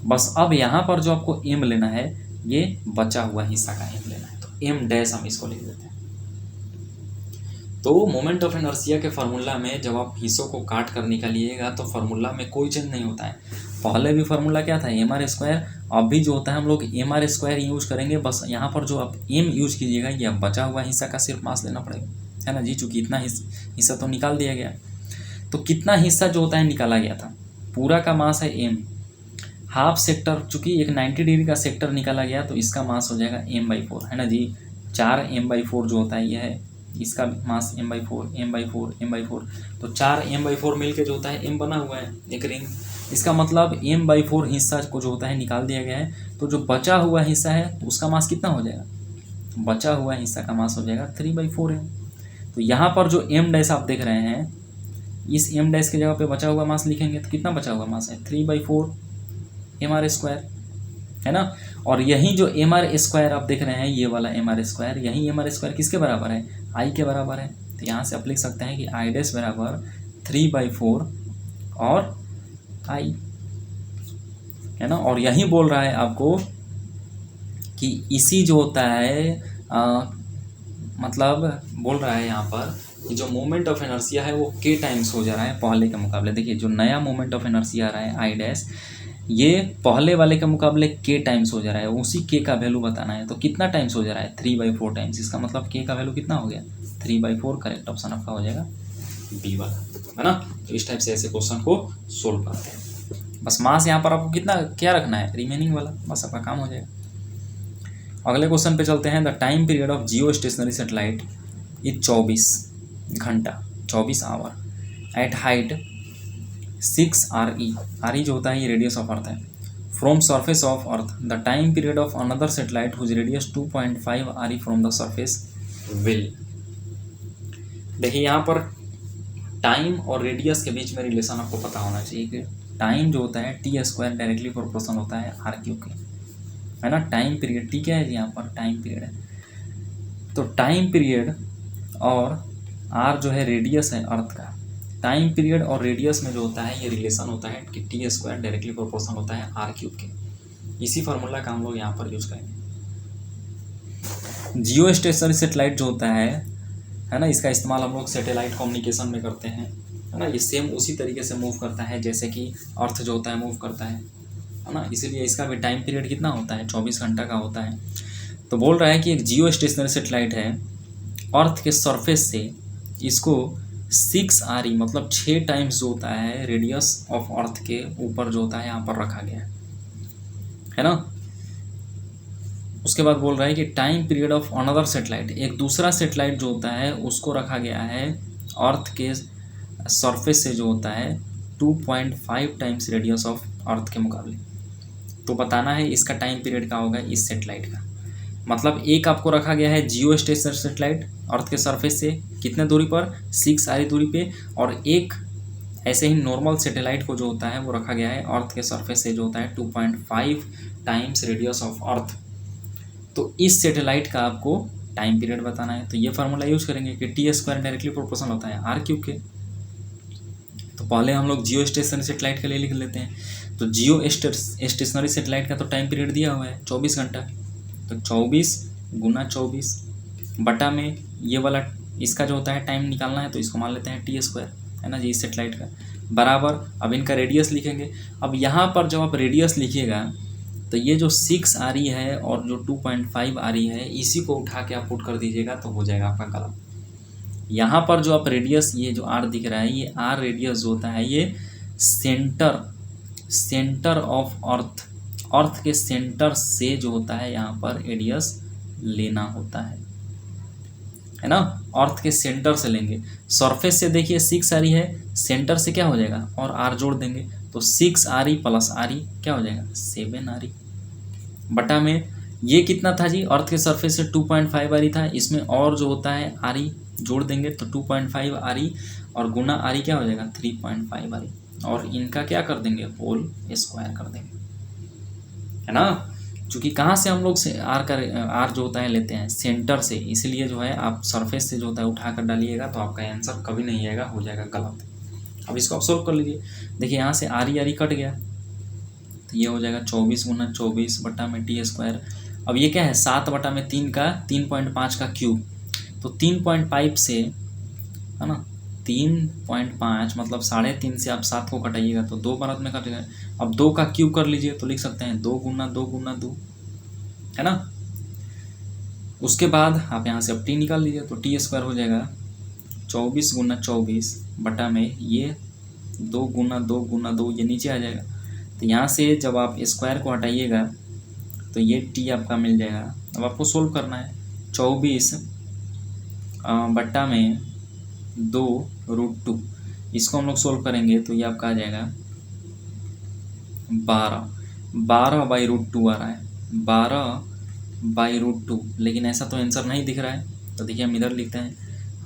बस अब यहाँ पर जो आपको एम लेना है ये बचा हुआ हिस्सा का एम लेना है, तो एम डैश हम इसको लिख देते हैं। तो मोमेंट ऑफ इनर्शिया के फार्मूला में जब आप हिस्सों को काट कर निकालिएगा तो फार्मूला में कोई चेंज नहीं होता है। पहले भी फार्मूला क्या था, एम आर स्क्वायर, अब भी जो होता है हम लोग एम आर स्क्वायर यूज करेंगे। बस यहाँ पर जो आप एम यूज कीजिएगा ये बचा हुआ हिस्सा का सिर्फ मास लेना पड़ेगा, है ना जी, चूँकि इतना हिस्सा तो निकाल दिया गया। तो कितना हिस्सा जो होता है निकाला गया था, पूरा का मास है एम, हाफ सेक्टर, चूँकि एक 90 डिग्री का सेक्टर निकाला गया तो इसका मास हो जाएगा m/4, है ना जी। 4m/4 जो होता है यह है, इसका मास m/4 m/4 m/4, तो 4m/4 मिल के जो होता है m बना हुआ है एक रिंग। इसका मतलब m/4 हिस्सा को जो होता है निकाल दिया गया है। तो जो बचा हुआ हिस्सा है उसका मास कितना हो जाएगा, बचा हुआ हिस्सा का मास हो जाएगा 3/4 m। तो यहाँ पर जो m डैश आप देख रहे हैं, इस m डैश की जगह पे बचा हुआ मास लिखेंगे तो कितना बचा हुआ मास है, 3/4 एम आर स्क्वायर, है ना। और यही जो एम आर स्क्वायर आप देख रहे हैं, ये वाला एम आर स्क्वायर, यही एम आर स्क्वायर किसके बराबर है, आई के बराबर है। तो यहाँ से आप लिख सकते हैं कि आई डैश बराबर 3/4 और आई, है ना। और यही बोल रहा है आपको कि इसी जो होता है मतलब बोल रहा है यहाँ पर कि जो मोमेंट ऑफ इनर्शिया है वो के टाइम्स हो जा रहा है पहले के मुकाबले। देखिए जो नया मोमेंट ऑफ इनर्शिया आ रहा है आई डैश, ये पहले वाले के मुकाबले के टाइम्स हो जा रहा है। उसी के का वैल्यू बताना है, तो कितना टाइम्स हो जा रहा है, 3/4 टाइम्स। इसका मतलब के का वैल्यू कितना हो गया, 3/4। करेक्ट ऑप्शन आपका हो जाएगा बी वाला, है ना। तो इस टाइप से ऐसे क्वेश्चन को सोल्व करते हैं। बस मास यहाँ पर आपको कितना क्या रखना है, रिमेनिंग वाला, बस आपका काम हो जाएगा। अगले क्वेश्चन पे चलते हैं। The time period of geostationary satellite is 24 घंटा, 24 hour at height 6 RE, RE जो होता है ये रेडियस ऑफ अर्थ है, from surface of earth. The time period of another satellite whose radius 2.5 RE from the surface will. देखिए यहाँ पर time और रेडियस के बीच में रिलेशन आपको पता होना चाहिए कि टाइम जो होता है t² डायरेक्टली प्रोपोर्शनल होता है r³ के, है ना। टाइम पीरियड t क्या है, यहाँ पर टाइम पीरियड है, तो टाइम पीरियड और r जो है रेडियस है अर्थ का। टाइम पीरियड और रेडियस में जो होता है ये रिलेशन होता है कि t² डायरेक्टली प्रोपोर्शनल होता है r³ के। इसी फार्मूला का हम लोग यहाँ पर यूज करेंगे। जियो स्टेशनरी सेटेलाइट जो होता है ना, इसका इस्तेमाल हम लोग सैटेलाइट कम्युनिकेशन में करते हैं, है ना। ये सेम उसी तरीके से मूव करता है जैसे कि अर्थ जो होता है मूव करता है ना। इसीलिए इसका भी टाइम पीरियड कितना होता है, 24 घंटा का होता है। तो बोल रहा है कि एक जियो स्टेशनरी सेटेलाइट है, अर्थ के सरफेस से इसको 6 RE मतलब 6 टाइम्स जो होता है रेडियस ऑफ अर्थ के ऊपर जो होता है यहाँ पर रखा गया है ना। उसके बाद बोल रहा है कि time period of another satellite, एक दूसरा सेटेलाइट जो होता है उसको रखा गया है अर्थ के सरफेस से जो होता है 2.5 टाइम्स रेडियस ऑफ अर्थ के मुकाबले। तो बताना है इसका टाइम पीरियड क्या होगा इस सेटेलाइट का। मतलब एक आपको रखा गया है जियो स्टेशनरी सेटेलाइट अर्थ के सरफेस से कितने दूरी पर, 6 RE दूरी पे, और एक ऐसे ही नॉर्मल सैटेलाइट को जो होता है वो रखा गया है अर्थ के सरफेस से जो होता है 2.5 टाइम्स रेडियस ऑफ अर्थ। तो इस सैटेलाइट का आपको टाइम पीरियड बताना है। तो ये फार्मूला यूज करेंगे कि t² डायरेक्टली प्रोपोर्शनल होता है r³ के। तो पहले हम लोग जियो स्टेशनरी सेटेलाइट के लिए लिख लेते हैं। तो जियो स्टेशनरी सेटेलाइट का तो टाइम पीरियड दिया हुआ है 24 घंटा, तो 24 × 24 बटा में ये वाला इसका जो होता है टाइम निकालना है, तो इसको मान लेते हैं t², है ना जी, इस सेटेलाइट का। बराबर, अब इनका रेडियस लिखेंगे। अब यहाँ पर जब आप रेडियस लिखिएगा तो ये जो 6 आ रही है और जो 2.5 आ रही है, इसी को उठा के आप पुट कर दीजिएगा तो हो जाएगा आपका गलत। यहाँ पर जो आप रेडियस, ये जो आर दिख रहा है, ये आर रेडियस जो होता है ये सेंटर ऑफ अर्थ के सेंटर से जो होता है यहाँ पर रेडियस लेना होता है ना। अर्थ के सेंटर से लेंगे। सरफेस से देखिए 6 आ रही है, सेंटर से क्या हो जाएगा और आर जोड़ देंगे तो 6 आ रही प्लस आ रही क्या हो जाएगा 7 आ रही, बटा में ये कितना था जी, अर्थ के सरफेस से 2.5 आ रही था, इसमें और जो होता है आ रही जोड़ देंगे तो 2.5 आ रही और गुना आ रही क्या हो जाएगा 3.5 आ रही, और इनका क्या कर देंगे होल स्क्वायर कर देंगे, है ना। चूँकि कहाँ से हम लोग से आर जो होता है लेते हैं सेंटर से, इसलिए जो है आप सरफेस से जो होता है उठा कर डालिएगा तो आपका आंसर कभी नहीं आएगा, हो जाएगा गलत। अब इसको आप सोल्व कर लीजिए। देखिए यहाँ से आरी आरी कट गया तो ये हो जाएगा 24 गुना 24 बटा में टी स्क्वायर। अब ये क्या है 7 बटा में 3 का 3.5 का क्यूब, तो 3.5 से है ना 3.5 मतलब 3.5 से आप 7 को कटाइएगा तो 2 बार में कटेगा। अब 2 का क्यूब कर लीजिए तो लिख सकते हैं 2 गुना 2 गुना 2, है ना। उसके बाद आप यहाँ से अब टी निकाल लीजिए तो टी स्क्वायर हो जाएगा 24 गुना 24 बटा में ये 2 गुना 2 गुना 2, ये नीचे आ जाएगा। तो यहाँ से जब आप स्क्वायर को हटाइएगा तो ये टी आपका मिल जाएगा। अब आपको सोल्व करना है 24 बटा में 2√2, इसको हम लोग सोल्व करेंगे तो ये आपका आ जाएगा 12/√2 आ रहा है, 12/√2। लेकिन ऐसा तो आंसर नहीं दिख रहा है, तो देखिए हम इधर लिखते हैं।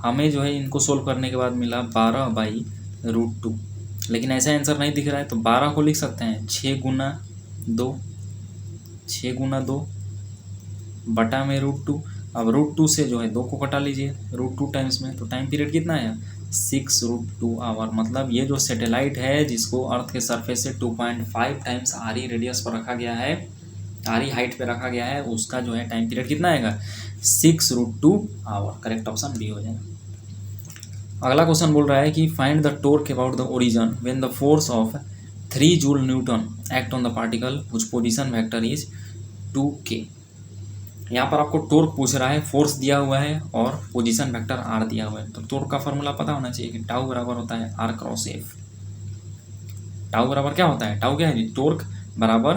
हमें जो है इनको सोल्व करने के बाद मिला 12/√2, लेकिन ऐसा आंसर नहीं दिख रहा है तो 12 को लिख सकते हैं 6 गुना 2 बटा में √2। अब √2 से जो है 2 को कटा लीजिए √2 टाइम्स में, तो टाइम पीरियड कितना आया 6√2 आवर। मतलब ये जो सैटेलाइट है जिसको अर्थ के सरफेस से 2.5 टाइम्स आरी रेडियस पर रखा गया है, आरी हाइट पे रखा गया है, उसका जो है टाइम पीरियड कितना आएगा 6√2 आवर। करेक्ट ऑप्शन बी हो जाएगा। अगला क्वेश्चन बोल रहा है कि find the torque about the origin when the force of 3 joule Newton act on the particle which position vector is 2k। यहाँ पर आपको टॉर्क पूछ रहा है, फोर्स दिया हुआ है और पोजीशन वेक्टर आर दिया हुआ है। तो टॉर्क का फॉर्मूला पता होना चाहिए कि टाउ बराबर होता है आर क्रॉस एफ। टाउ बराबर क्या होता है, टाउ क्या है, टॉर्क बराबर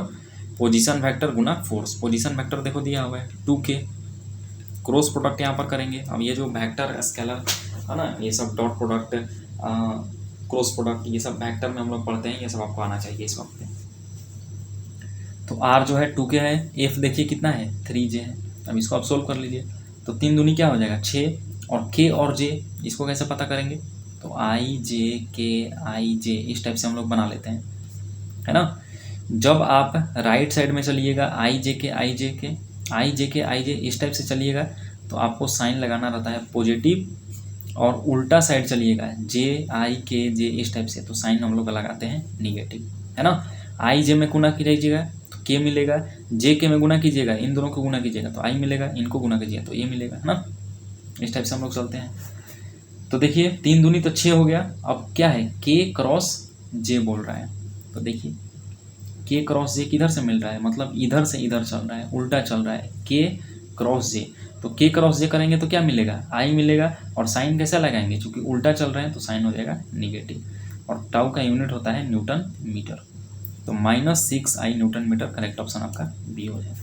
पोजीशन वेक्टर गुना फोर्स। पोजीशन वेक्टर देखो दिया हुआ है 2k, क्रॉस प्रोडक्ट यहाँ पर करेंगे। अब ये जो वेक्टर स्केलर है ना, ये सब डॉट प्रोडक्ट क्रॉस प्रोडक्ट ये सब वेक्टर में हम लोग पढ़ते हैं, ये सब आपको आना चाहिए इस वक्त पे। तो आर जो है 2k है, एफ देखिए कितना है 3j है। अब इसको आप सोल्व कर लीजिए तो 3 दूनी क्या हो जाएगा 6, और k और j इसको कैसे पता करेंगे, तो i इस टाइप से हम लोग बना लेते हैं, है ना। जब आप राइट साइड में चलिएगा i j के इस टाइप से चलिएगा तो आपको साइन लगाना रहता है पॉजिटिव, और उल्टा साइड चलिएगा j इस टाइप से तो साइन हम लोग लगाते हैं निगेटिव, है ना। i j में गुना कीजिएगा तो k मिलेगा, j के में गुना कीजिएगा, इन दोनों को गुना कीजिएगा तो i मिलेगा, इनको गुना कीजिएगा तो a मिलेगा, है ना। इस टाइप से हम लोग चलते हैं। तो देखिए 3 दूनी तो 6 हो गया। अब क्या है k क्रॉस j बोल रहा है, तो देखिए k क्रॉस j किधर से मिल रहा है, मतलब इधर से इधर चल रहा है, उल्टा चल रहा है k क्रॉस j। तो k क्रॉस j करेंगे तो क्या मिलेगा i मिलेगा, और साइन कैसा लगाएंगे, क्योंकि उल्टा चल रहे हैं तो साइन हो जाएगा निगेटिव, और टाउ का यूनिट होता है न्यूटन मीटर, तो -6i newton metre. Correct option आपका बी हो जाएगा।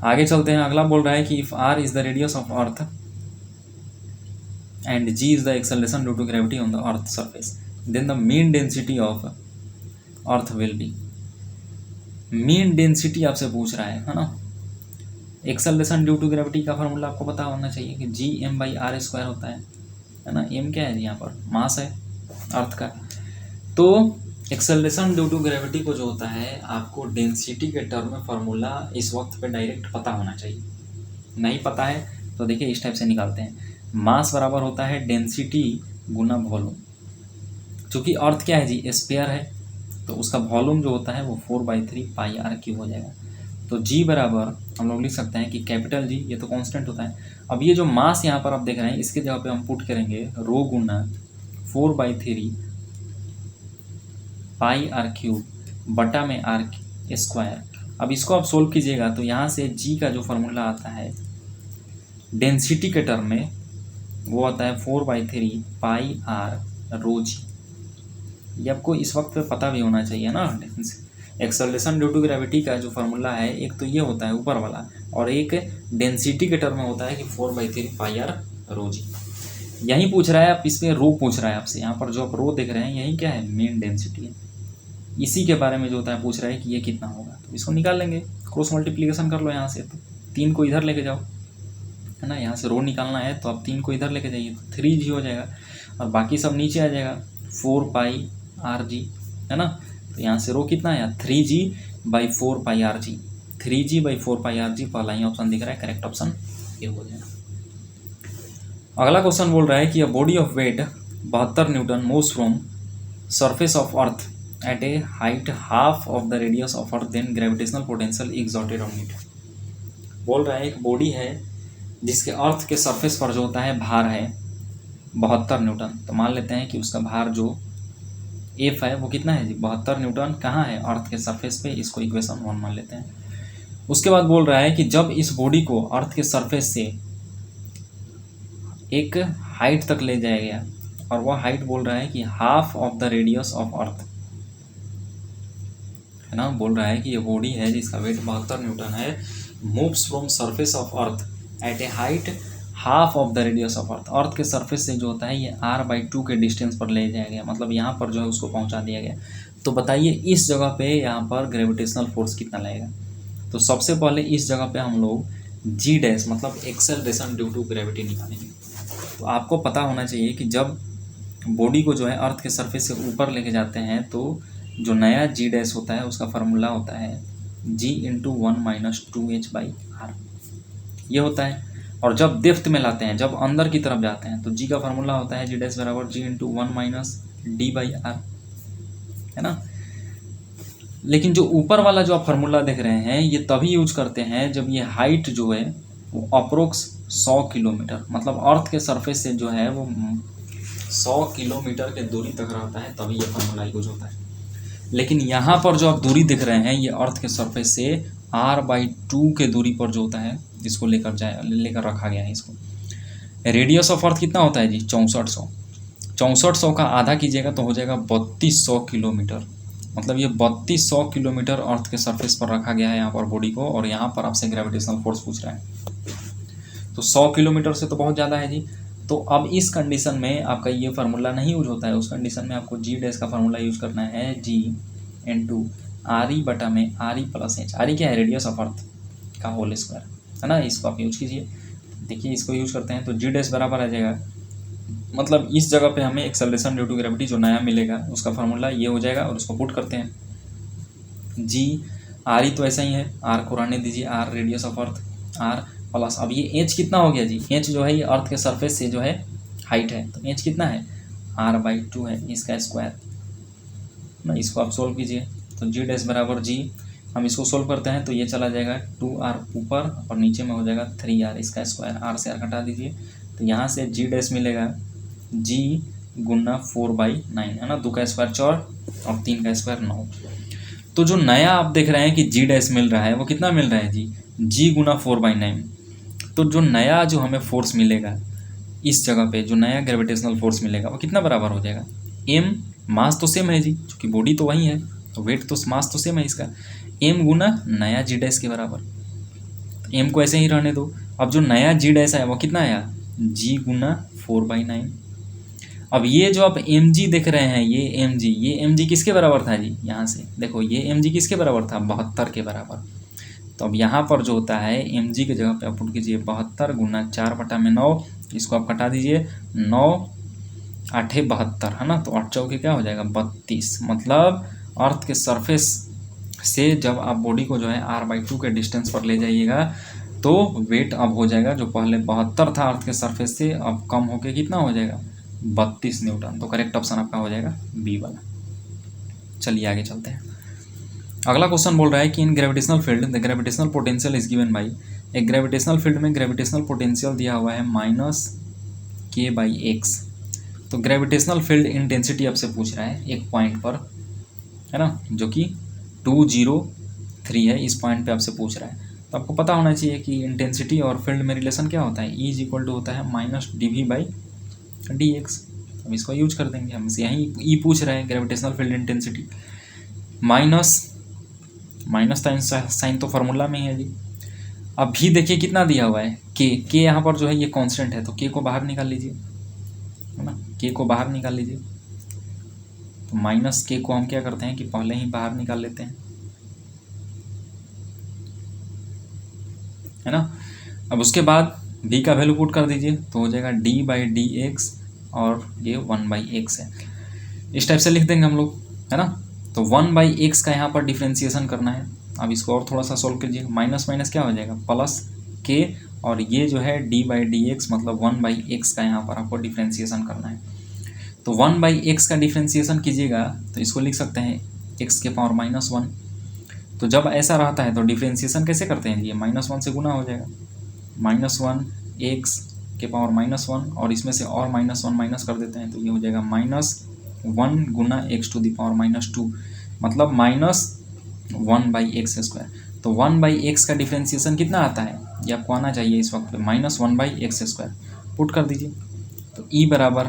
आगे चलते हैं। अगला बोल रहा है कि if r is the radius of earth and g is the acceleration due to gravity on the earth surface, then the mean density of earth will be. Mean density आपसे पूछ रहा है ना। एक्सेलरेशन ड्यू टू ग्रेविटी का formula आपको पता होना चाहिए कि g/m/r² होता है ना। m क्या है यहाँ पर, मास है अर्थ का। तो एक्सेलरेशन ड्यू टू ग्रेविटी को जो होता है आपको डेंसिटी के टर्म में फॉर्मूला इस वक्त पे डायरेक्ट पता होना चाहिए। नहीं पता है तो देखिए इस टाइप से निकालते हैं। मास बराबर होता है डेंसिटी गुना वॉल्यूम। चूँकि अर्थ क्या है जी, स्फीयर है, तो उसका वॉल्यूम जो होता है वो 4/3 πr³ हो जाएगा। तो g बराबर हम लोग लिख सकते हैं कि कैपिटल G, ये तो कांस्टेंट होता है। अब ये जो मास यहाँ पर आप देख रहे हैं इसके जगह पे हम पुट करेंगे रो गुना 4/3 पाई आर क्यूब बटा में आर स्क्वायर। अब इसको आप सोल्व कीजिएगा तो यहाँ से जी का जो फार्मूला आता है डेंसिटी के टर्म में वो आता है 4/3 पाई आर रो जी। ये आपको इस वक्त पे पता भी होना चाहिए ना। एक्सेलरेशन ड्यू टू ग्रेविटी का जो फार्मूला है एक तो ये होता है ऊपर वाला, और एक डेंसिटी के टर्म में होता है कि 4/3 पाई आर रो जी। यही पूछ रहा है, आप इसमें रो पूछ रहा है आपसे। यहाँ पर जो आप रो देख रहे हैं यही क्या है, मेन डेंसिटी है। इसी के बारे में जो होता है पूछ रहा है कि ये कितना होगा, तो इसको निकाल लेंगे। क्रॉस मल्टीप्लिकेशन कर लो यहाँ से, तो 3 को इधर लेके जाओ, है ना। यहाँ से रो निकालना है तो आप 3 को इधर लेके जाइए तो 3g हो जाएगा, और बाकी सब नीचे आ जाएगा 4 पाई आर जी, है ना। तो यहाँ से रो कितना आया 3g/4 पाई आर जी। 3g/4 पाई आर जी पहला ही ऑप्शन दिख रहा है, करेक्ट ऑप्शन ये हो जाएगा। अगला क्वेश्चन बोल रहा है कि a body of weight 72 newton moves from surface of earth at a height half of the radius of earth, then gravitational potential exerted on it. बोल रहा है एक बॉडी है जिसके अर्थ के सरफेस पर जो होता है भार है 72 न्यूटन। तो मान लेते हैं कि उसका भार जो एफ है वो कितना है जी 72 न्यूटन। कहाँ है, अर्थ के सरफेस पे। इसको इक्वेशन 1 मान लेते हैं। उसके बाद बोल रहा है कि जब इस बॉडी को अर्थ के सरफेस से एक हाइट तक ले जाया गया, और वह हाइट बोल रहा है कि half of the radius of earth, है ना। बोल रहा है कि ये बॉडी है जिसका वेट 72 न्यूटन है, moves from surface of earth at a height half of the radius of earth. Earth के सरफेस से जो होता है ये r/2 के डिस्टेंस पर ले जाया गया, मतलब यहाँ पर जो है उसको पहुँचा दिया गया। तो बताइए इस जगह पे यहाँ पर ग्रेविटेशनल फोर्स कितना लगेगा। तो सबसे पहले इस जगह पे हम लोग जी डैश मतलब एक्सेलरेशन ड्यू टू ग्रेविटी निकालेंगे। तो आपको पता होना चाहिए कि जब बॉडी को जो है अर्थ के सरफेस से ऊपर लेके जाते हैं तो जो नया जी डैश होता है उसका फार्मूला होता है g × 1 - 2h/r, ये होता है। और जब डेप्थ में लाते हैं, जब अंदर की तरफ जाते हैं, तो g का फार्मूला होता है g डैश बराबर g × 1 - d/r, है ना। लेकिन जो ऊपर वाला जो आप फार्मूला देख रहे हैं ये तभी यूज करते हैं जब ये हाइट जो है वो अप्रोक्स 100 किलोमीटर, मतलब अर्थ के सरफेस से जो है वो 100 किलोमीटर के दूरी तक रहता है, तभी ये फार्मूला यूज होता है। लेकिन यहाँ पर जो आप दूरी दिख रहे हैं ये अर्थ के सरफेस से r/2 के दूरी पर जो होता है इसको लेकर रखा गया है। इसको रेडियस ऑफ अर्थ कितना होता है जी 6400। 6400 का आधा कीजिएगा तो हो जाएगा 3200 किलोमीटर। मतलब ये 3200 किलोमीटर अर्थ के सरफेस पर रखा गया है यहाँ पर बॉडी को, और यहाँ पर आपसे ग्रेविटेशनल फोर्स पूछ रहा है। तो 100 किलोमीटर से तो बहुत ज़्यादा है जी। तो अब इस कंडीशन में आपका ये फार्मूला नहीं यूज होता है। उस कंडीशन में आपको जी डैश का फार्मूला यूज करना है g × RE बटा में RE + h। RE क्या है, रेडियस ऑफ अर्थ का होल स्क्वायर, है ना। इसको आप यूज कीजिए। देखिए इसको यूज करते हैं तो जी डैश बराबर आ जाएगा, मतलब इस जगह पे हमें एक्सेलरेशन ड्यू टू ग्रेविटी जो नया मिलेगा उसका फार्मूला ये हो जाएगा, और उसको पुट करते हैं। जी RE तो ऐसा ही है, R को रहने दीजिए, R radius of earth, R plus अब ये h कितना हो गया जी, h जो है ये अर्थ के सरफेस से जो है हाइट है, तो h कितना है r/2 है, इसका स्क्वायर ना। इसको आप सोल्व कीजिए तो जी डैश बराबर जी, हम इसको सोल्व करते हैं तो ये चला जाएगा 2r ऊपर और नीचे में हो जाएगा 3r, इसका स्क्वायर, r से r घटा दीजिए तो यहाँ से जी डैश मिलेगा g × 4/9, है ना। 2 का स्क्वायर 4 और 3 का स्क्वायर 9। तो जो नया आप देख रहे हैं कि जी डैश मिल रहा है वो कितना मिल रहा है जी g × 4/9। तो जो नया जो हमें फोर्स मिलेगा इस जगह पे, जो नया ग्रेविटेशनल फोर्स मिलेगा वो कितना बराबर हो जाएगा, m मास तो सेम है जी, क्योंकि बॉडी तो वही है, तो वेट तो मास तो सेम है इसका, m × नया जी डैश के बराबर। तो m को ऐसे ही रहने दो। अब जो नया जी डैश है वो कितना आया g × 4/9। अब ये जो आप mg देख रहे हैं ये mg किसके बराबर था जी, यहाँ से देखो ये mg किसके बराबर था 72 के बराबर। तो अब यहाँ पर जो होता है mg की जगह पे आप पुट कीजिए 72 × 4/9, इसको आप कटा दीजिए 9 8 72, है ना। तो 8 चौके क्या हो जाएगा 32, मतलब अर्थ के सरफेस से जब आप बॉडी को जो है r/2 के डिस्टेंस पर ले जाइएगा तो वेट अब हो जाएगा, जो पहले 72 था अर्थ के सरफेस से अब कम होके कितना हो जाएगा 32 न्यूटन। तो करेक्ट ऑप्शन आपका हो जाएगा बी वाला। चलिए आगे चलते हैं। अगला क्वेश्चन बोल रहा है कि in gravitational field the gravitational potential is given by, एक ग्रेविटेशनल फील्ड में ग्रेविटेशनल पोटेंशियल दिया हुआ है -k/x, तो ग्रेविटेशनल फील्ड इंटेंसिटी आपसे पूछ रहा है एक पॉइंट पर, है ना, जो कि 203 है, इस पॉइंट पे आपसे पूछ रहा है। तो आपको पता होना चाहिए कि इंटेंसिटी और फील्ड में रिलेशन क्या होता है, E = होता है -dV/dx। अब इसको यूज कर देंगे, हमसे यहीं E पूछ रहा है gravitational field intensity, minus sign तो फार्मूला में ही है जी। अब भी देखिए कितना दिया हुआ है, के यहाँ पर जो है ये कांस्टेंट है, तो के को बाहर निकाल लीजिए, है ना, के को बाहर निकाल लीजिए। तो माइनस के को हम क्या करते हैं कि पहले ही बाहर निकाल लेते हैं, है ना। अब उसके बाद v का वैल्यू पुट कर दीजिए, तो हो जाएगा d/dx और ये 1/x है, इस टाइप से लिख देंगे हम लोग, है ना। तो 1/x का यहाँ पर डिफ्रेंसिएशन करना है। अब इसको और थोड़ा सा सोल्व कीजिए, माइनस माइनस क्या हो जाएगा प्लस के, और ये जो है d/dx मतलब 1/x का यहाँ पर आपको डिफ्रेंसिएशन करना है। तो 1/x का डिफ्रेंसिएशन कीजिएगा तो इसको लिख सकते हैं x⁻⁻1। तो जब ऐसा रहता है तो डिफ्रेंसिएशन कैसे करते हैं, ये -1 से गुना हो जाएगा, -1 x⁻⁻1 और इसमें से और -1 माइनस कर देते हैं, तो ये हो जाएगा -1 गुना x⁻², मतलब -1/x²। तो 1/x का डिफ्रेंसिएशन कितना आता है, ये आपको आना चाहिए इस वक्त पे, -1/x²। पुट कर दीजिए, तो E बराबर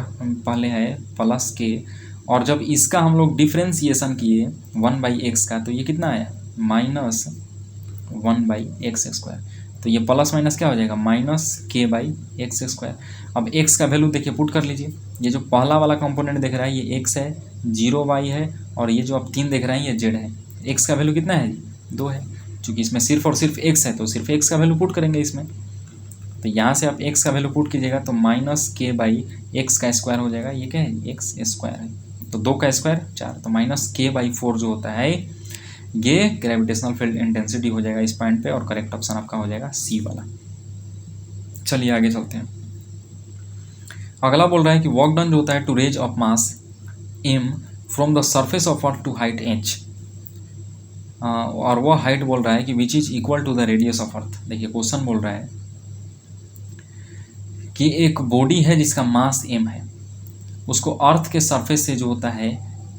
पहले है प्लस के, और जब इसका हम लोग डिफ्रेंसिएशन किए 1/x का, तो ये कितना आया -1/x²। तो ये प्लस माइनस क्या हो जाएगा -k/x²। अब x का वैल्यू देखिए पुट कर लीजिए, ये जो पहला वाला कंपोनेंट देख रहा है ये x है, 0y है, और ये जो आप 3 देख रहे हैं ये z है। x का वैल्यू कितना है 2 है, चूँकि इसमें सिर्फ और सिर्फ x है तो सिर्फ x का वैल्यू पुट करेंगे इसमें। तो यहाँ से आप x का वैल्यू पुट कीजिएगा तो -k/x² हो जाएगा, ये क्या है x² है, तो 2 का स्क्वायर 4, तो -k/4 जो होता है ये ग्रेविटेशनल फील्ड इंटेंसिटी हो जाएगा इस पॉइंट पे, और करेक्ट ऑप्शन आपका हो जाएगा सी वाला। चलिए आगे चलते हैं। अगला बोल रहा है कि वर्क डन जो होता है to raise of mass m from the surface of earth to height h, और वो हाइट बोल रहा है कि which is equal to the radius of earth. देखिए क्वेश्चन बोल रहा है कि एक बॉडी है जिसका मास m है, उसको अर्थ के सरफेस से जो होता है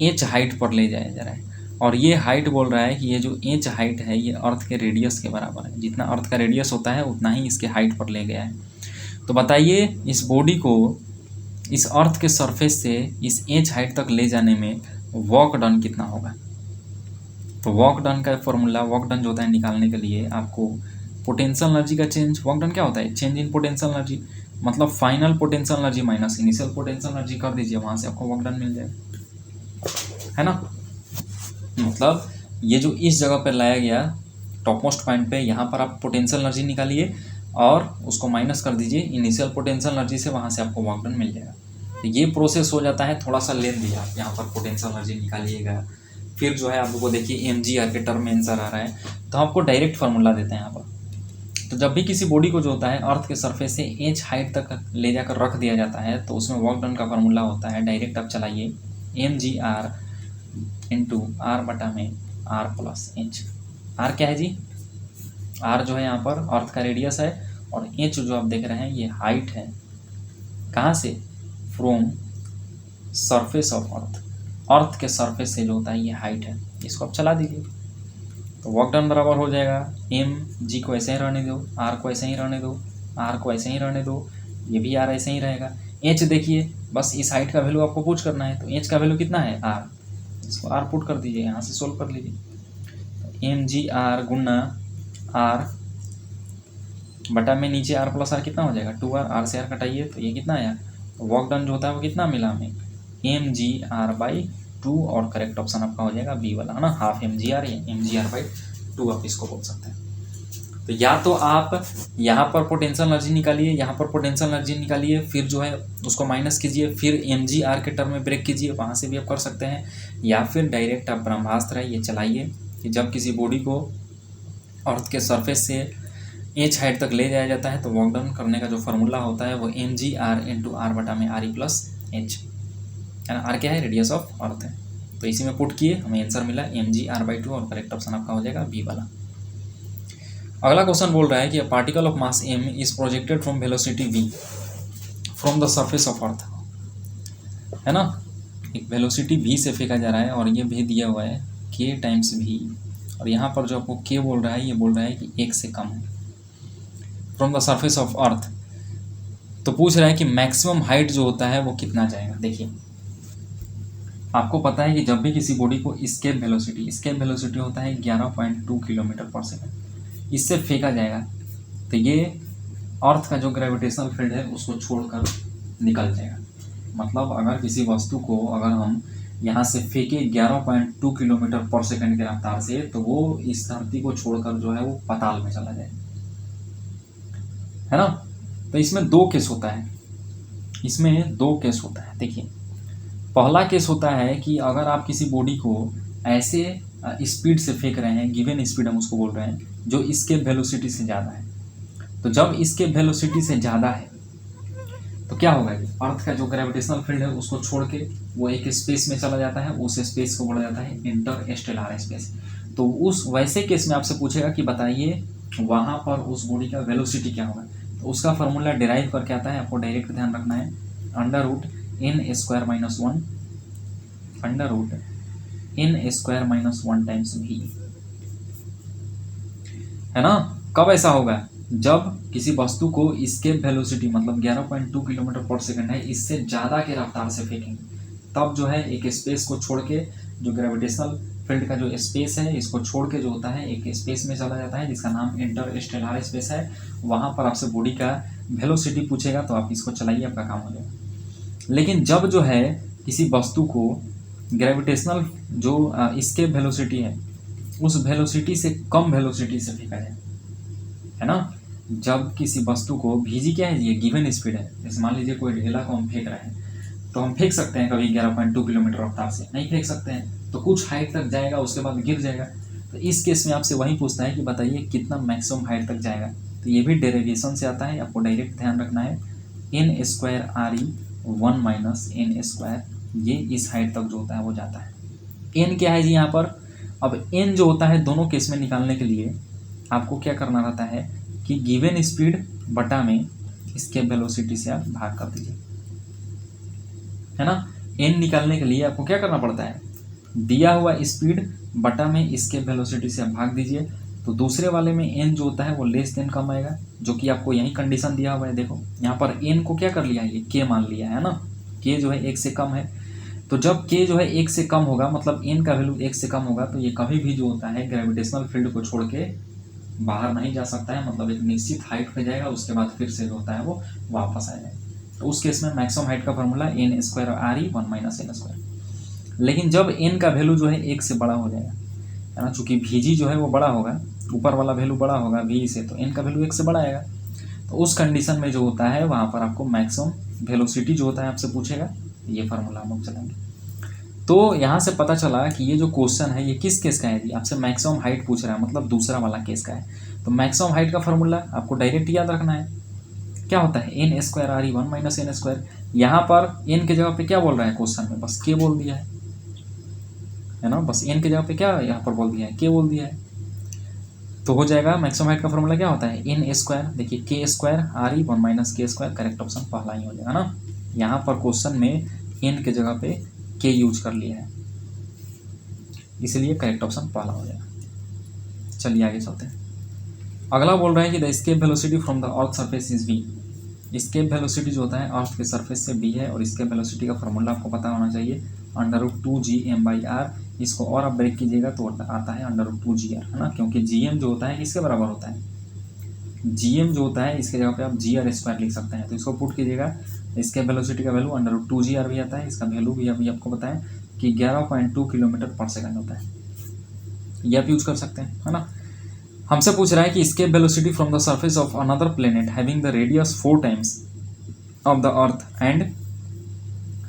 h हाइट पर ले जाया जा रहा है, और ये हाइट बोल रहा है कि ये जो h हाइट है ये अर्थ के रेडियस के बराबर है, जितना अर्थ का रेडियस होता है उतना ही इसके हाइट पर ले गया है। तो बताइए इस बॉडी को इस अर्थ के सरफेस से इस h हाइट तक ले जाने में वर्क डन कितना होगा। तो वर्क डन का फॉर्मूला, वर्क डन जो होता है निकालने के लिए आपको पोटेंशियल एनर्जी का चेंज, वर्क डन क्या होता है चेंज इन पोटेंशियल एनर्जी, मतलब final potential energy minus initial potential energy कर दीजिए, वहाँ से आपको वर्क डन मिल जाएगा, है ना। मतलब ये जो इस जगह पर लाया गया टॉप मोस्ट पॉइंट पे, यहाँ पर आप पोटेंशियल एनर्जी निकालिए और उसको माइनस कर दीजिए इनिशियल पोटेंशियल एनर्जी से, वहाँ से आपको वर्क डन मिल जाएगा। तो ये प्रोसेस हो जाता है, थोड़ा सा लेंथ दिया, आप यहाँ पर पोटेंशियल एनर्जी निकालिएगा, फिर जो है आप लोग को देखिए mgr के टर्म में आंसर आ रहा है, तो आपको डायरेक्ट फार्मूला देते हैं यहाँ पर। तो जब भी किसी बॉडी को जो होता है अर्थ के सरफेस से h हाइट तक ले जाकर रख दिया जाता है, तो उसमें वर्क डन का फार्मूला होता है, डायरेक्ट आप चलाइए mgr इंटू r/r+h। r क्या है जी, r जो है यहाँ पर अर्थ का रेडियस है, और h जो आप देख रहे हैं ये हाइट है, कहाँ से, from surface of earth, earth के सरफेस से जो होता है ये हाइट है। इसको आप चला दीजिए तो वर्क डन बराबर हो जाएगा mg को ऐसे ही रहने दो, r को ऐसे ही रहने दो, r को ऐसे ही रहने दो, ये भी r ऐसे ही रहेगा। h देखिए बस इस हाइट का वैल्यू आपको पुट करना है, तो h का वैल्यू कितना है r, इसको r पुट कर दीजिए, यहाँ से सोल्व कर लीजिए। mgr गुना r बटा में नीचे r+r कितना हो जाएगा 2r, r से r कटाइए तो ये कितना आया, तो वर्क डन जो होता है वो कितना मिला हमें mgr/2, और करेक्ट ऑप्शन आपका हो जाएगा बी वाला, है ना, हाफ mgr या mgr/2 आप इसको बोल सकते हैं। तो या तो आप यहाँ पर पोटेंशियल एनर्जी निकालिए, यहाँ पर पोटेंशियल एनर्जी निकालिए, फिर जो है उसको माइनस कीजिए, फिर mgr के टर्म में ब्रेक कीजिए, वहाँ से भी आप कर सकते हैं, या फिर डायरेक्ट आप ब्रह्मास्त्र है ये चलाइए कि जब किसी बॉडी को अर्थ के सरफेस से h हाइट तक ले जाया जाता है तो वर्क डन करने का जो फार्मूला होता है वो mgr इंटू r/re+h, है ना, r क्या है रेडियस ऑफ अर्थ है। तो इसी में पुट किए हमें आंसर मिला mgr/2, और करेक्ट ऑप्शन आपका हो जाएगा बी वाला। अगला क्वेश्चन बोल रहा है कि particle of mass m is projected from velocity v from the surface of earth. है ना। एक वेलोसिटी v से फेंका जा रहा है और ये भी दिया हुआ है k टाइम्स v, और यहाँ पर जो आपको k बोल रहा है ये बोल रहा है कि 1 से कम है फ्रॉम द सरफेस ऑफ अर्थ। तो पूछ रहा है कि मैक्सिमम हाइट जो होता है वो कितना जाएगा। देखिए आपको पता है कि जब भी किसी बॉडी को स्केप वेलोसिटी होता है 11.2 किलोमीटर पर सेकंड, इससे फेंका जाएगा तो ये अर्थ का जो ग्रेविटेशनल फील्ड है उसको छोड़कर निकल जाएगा। मतलब अगर किसी वस्तु को अगर हम यहाँ से फेंके 11.2 किलोमीटर पर सेकंड की रफ्तार से, तो वो इस धरती को छोड़कर जो है वो पाताल में चला जाएगा, है ना। तो इसमें दो केस होता है, देखिए पहला केस होता है कि अगर आप किसी बॉडी को ऐसे स्पीड से फेंक रहे हैं, गिवन स्पीड हम उसको बोल रहे हैं, जो इसके वेलोसिटी से ज़्यादा है। तो जब इसके वेलोसिटी से ज़्यादा है तो क्या होगा कि अर्थ का जो ग्रेविटेशनल फील्ड है उसको छोड़ के वो एक स्पेस में चला जाता है, उस स्पेस को बोला जाता है इंटरस्टेलर स्पेस। तो उस वैसे केस में आपसे पूछेगा कि बताइए वहाँ पर उस बॉडी का वेलोसिटी क्या होगा। तो उसका फार्मूला डिराइव करके आता है, आपको डायरेक्ट ध्यान रखना है, √n² - 1 टाइम्स v, है ना। कब ऐसा होगा, जब किसी वस्तु को एस्केप वेलोसिटी मतलब 11.2 किलोमीटर पर सेकंड है, इससे ज़्यादा की रफ्तार से फेंकेंगे, तब जो है एक स्पेस को छोड़ के, जो ग्रेविटेशनल फील्ड का जो स्पेस है इसको छोड़ के जो होता है एक स्पेस में चला जाता है जिसका नाम इंटरस्टेलर स्पेस है। वहाँ पर आपसे बॉडी का वेलोसिटी पूछेगा तो आप इसको चलाइए, आपका काम हो जाएगा। लेकिन जब जो है किसी वस्तु को ग्रेविटेशनल जो एस्केप वेलोसिटी है उस वेलोसिटी से कम वेलोसिटी से फेंका जाए, है ना। जब किसी वस्तु को भीजी क्या है, ये गिवन स्पीड है, जैसे मान लीजिए कोई ढेला को हम फेंक रहे हैं, तो हम फेंक सकते हैं कभी 11.2 किलोमीटर रफ्तार से, नहीं फेंक सकते हैं, तो कुछ हाइट तक जाएगा उसके बाद गिर जाएगा। तो इस केस में आपसे वही पूछता है कि बताइए कितना मैक्सिमम हाइट तक जाएगा। तो ये भी डेरिवेशन से आता है, आपको डायरेक्ट ध्यान रखना है, n²re1 - n², ये इस हाइट तक जो होता है वो जाता है। n क्या है जी यहाँ पर, अब n जो होता है दोनों केस में निकालने के लिए आपको क्या करना रहता है कि गिवन स्पीड बटा में इसके वेलोसिटी से आप भाग कर दीजिए, है ना। n निकालने के लिए आपको क्या करना पड़ता है, दिया हुआ स्पीड बटा में इसके वेलोसिटी से आप भाग दीजिए। तो दूसरे वाले में n जो होता है वो लेस देन कम आएगा, जो कि आपको यही कंडीशन दिया हुआ है। देखो यहाँ पर n को क्या कर लिया है, ये k मान लिया है ना, k जो है 1 से कम है। तो जब k जो है 1 से कम होगा, मतलब n का वैल्यू 1 से कम होगा, तो ये कभी भी जो होता है ग्रेविटेशनल फील्ड को छोड़ के बाहर नहीं जा सकता है, मतलब एक निश्चित हाइट पे जाएगा, उसके बाद फिर से जो होता है वो वापस आ जाएगा। तो उस केस में मैक्सिमम हाइट का फार्मूला n²re1 - n²। लेकिन जब n का वैल्यू जो है 1 से बड़ा हो जाएगा, है ना, चूंकि vg जो है वो बड़ा होगा, ऊपर वाला वैल्यू बड़ा होगा v से, तो n का वैल्यू 1 से बड़ा आएगा। तो उस कंडीशन में जो होता है वहाँ पर आपको मैक्सिमम वेलोसिटी जो होता है आपसे पूछेगा, ये फार्मूला हम लोग चलेंगे। तो यहाँ से पता चला कि ये जो क्वेश्चन है ये किस केस का है जी, आपसे मैक्सिमम हाइट पूछ रहा है, मतलब दूसरा वाला केस का है। तो मैक्सिमम हाइट का फार्मूला आपको डायरेक्ट याद रखना है, क्या होता है n²re1 - n²। यहाँ पर n के जगह पे क्या बोल रहा है क्वेश्चन में, बस k बोल दिया है ना, बस n के जगह पे क्या यहाँ पर बोल दिया है, k बोल दिया है। तो हो जाएगा मैक्सिमम हाइट का फार्मूला क्या होता है n², देखिए k²re1 - k², करेक्ट ऑप्शन पहला ही हो जाएगा ना। यहाँ पर क्वेश्चन में n के जगह पे k यूज कर लिया है, इसलिए करेक्ट ऑप्शन पहला हो जाएगा। चलिए आगे चलते हैं। अगला बोल रहा है कि the escape velocity from the earth surface is v। Escape velocity जो होता है अर्थ के सरफेस से v है, और एस्केप वेलोसिटी का फार्मूला आपको पता होना चाहिए √2gm/r। इसको और आप ब्रेक कीजिएगा तो आता है √2gr, है ना, क्योंकि gm जो होता है किसके बराबर होता है, gm जो होता है इसके जगह पे आप gr² लिख सकते हैं। तो इसको पुट कीजिएगा, इसके वेलोसिटी का वैल्यू √2gr भी आता है, इसका वैल्यू भी अभी आपको बताएं कि 11.2 किलोमीटर पर सेकंड होता है, ये आप यूज कर सकते हैं, है ना। हमसे पूछ रहा है कि escape velocity from the surface of another planet having the radius 4 times of the earth and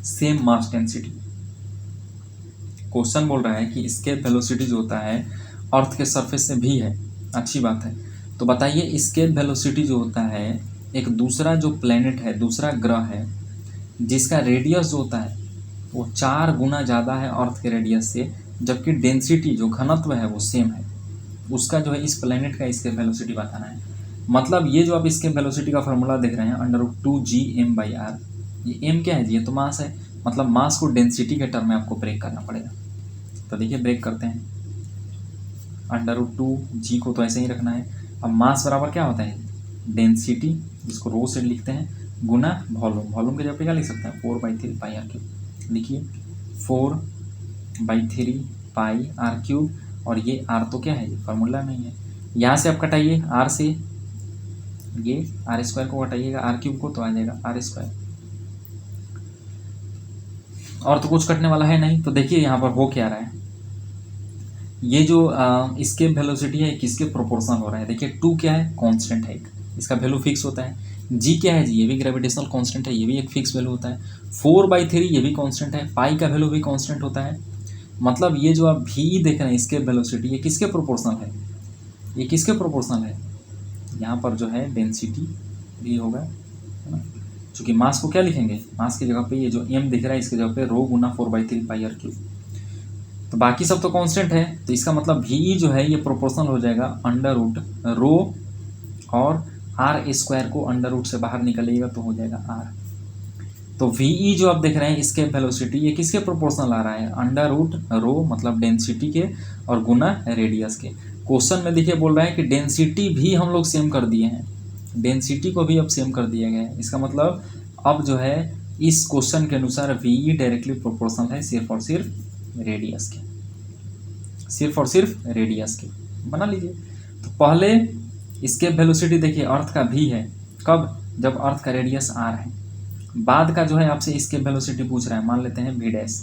same mass density. Question बोल रहा है कि एस्केप वेलोसिटी जो होता है अर्थ के सरफेस से भी है, अच्छी बात है। तो बताइए एस्केप वेलोसिटी जो होता है एक दूसरा जो प्लेनेट है, दूसरा ग्रह है, जिसका रेडियस जो होता है वो 4 गुना ज़्यादा है अर्थ के रेडियस से, जबकि डेंसिटी जो घनत्व है वो सेम है, उसका जो है इस प्लेनेट का एस्केप वेलोसिटी बताना है। मतलब ये जो आप एस्केप वेलोसिटी का फार्मूला देख रहे हैं √2gm/r, ये m क्या है जी, ये तो मास है, मतलब मास को डेंसिटी के टर्म में आपको ब्रेक करना पड़ेगा। तो देखिए ब्रेक करते हैं, √2 जी को तो ऐसे ही रखना है। अब मास बराबर क्या होता है, डेंसिटी, जिसको रो से लिखते हैं, गुना वॉल्यूम। वॉल्यूम के जगह पे क्या लिख सकते हैं, 4/3 पाई आर क्यूब। लिखिए 4/3 पाई आर क्यूब, और ये आर तो क्या है, ये फार्मूला नहीं है। यहाँ से आप कटाइए आर से, ये आर स्क्वायर को हटाइएगा आर क्यूब को, तो आ जाएगा आर स्क्वायर। और तो कुछ कटने वाला है नहीं। तो देखिए यहाँ पर हो क्या रहा है, ये जो इसके वेलोसिटी है किसके प्रोपोर्शनल हो रहा है। देखिए 2 क्या है, कांस्टेंट है, इसका वैल्यू फिक्स होता है। जी क्या है, जी ये भी ग्रेविटेशनल कांस्टेंट है, ये भी एक फिक्स वैल्यू होता है। 4/3 ये भी कांस्टेंट है, पाई का वैल्यू भी कांस्टेंट होता है। मतलब ये जो आप भी देख रहे हैं इसके वेलोसिटी, ये किसके प्रोपोर्शनल है, ये किसके प्रोपोर्शनल है, यहाँ पर जो है डेंसिटी भी होगा, है ना। चूँकि मास को क्या लिखेंगे, मास की जगह पे ये जो m दिख रहा है इसकी जगह पे रो गुना 4/3 पाई आर क्यूब। तो बाकी सब तो कांस्टेंट है, तो इसका मतलब भी जो है ये प्रोपोर्शनल हो जाएगा √ रो, और आर स्क्वायर को √ से बाहर निकलेगा तो हो जाएगा आर। तो वी जो आप देख रहे हैं इसके वेलोसिटी ये किसके प्रोपोर्शनल आ रहा है, √ रो मतलब डेंसिटी के, और गुना रेडियस के। क्वेश्चन में देखिए बोल रहा है कि डेंसिटी भी हम लोग सेम कर दिए हैं, डेंसिटी को भी अब सेम कर दिया गया है। इसका मतलब अब जो है इस क्वेश्चन के अनुसार वी डायरेक्टली प्रोपोर्शनल है सिर्फ और सिर्फ रेडियस के, सिर्फ और सिर्फ रेडियस के, बना लीजिए। तो पहले इसके वेलोसिटी देखिए अर्थ का भी है, कब, जब अर्थ का रेडियस आर है। बाद का जो है आपसे इसके वेलोसिटी पूछ रहा है, मान लेते हैं वी डैश,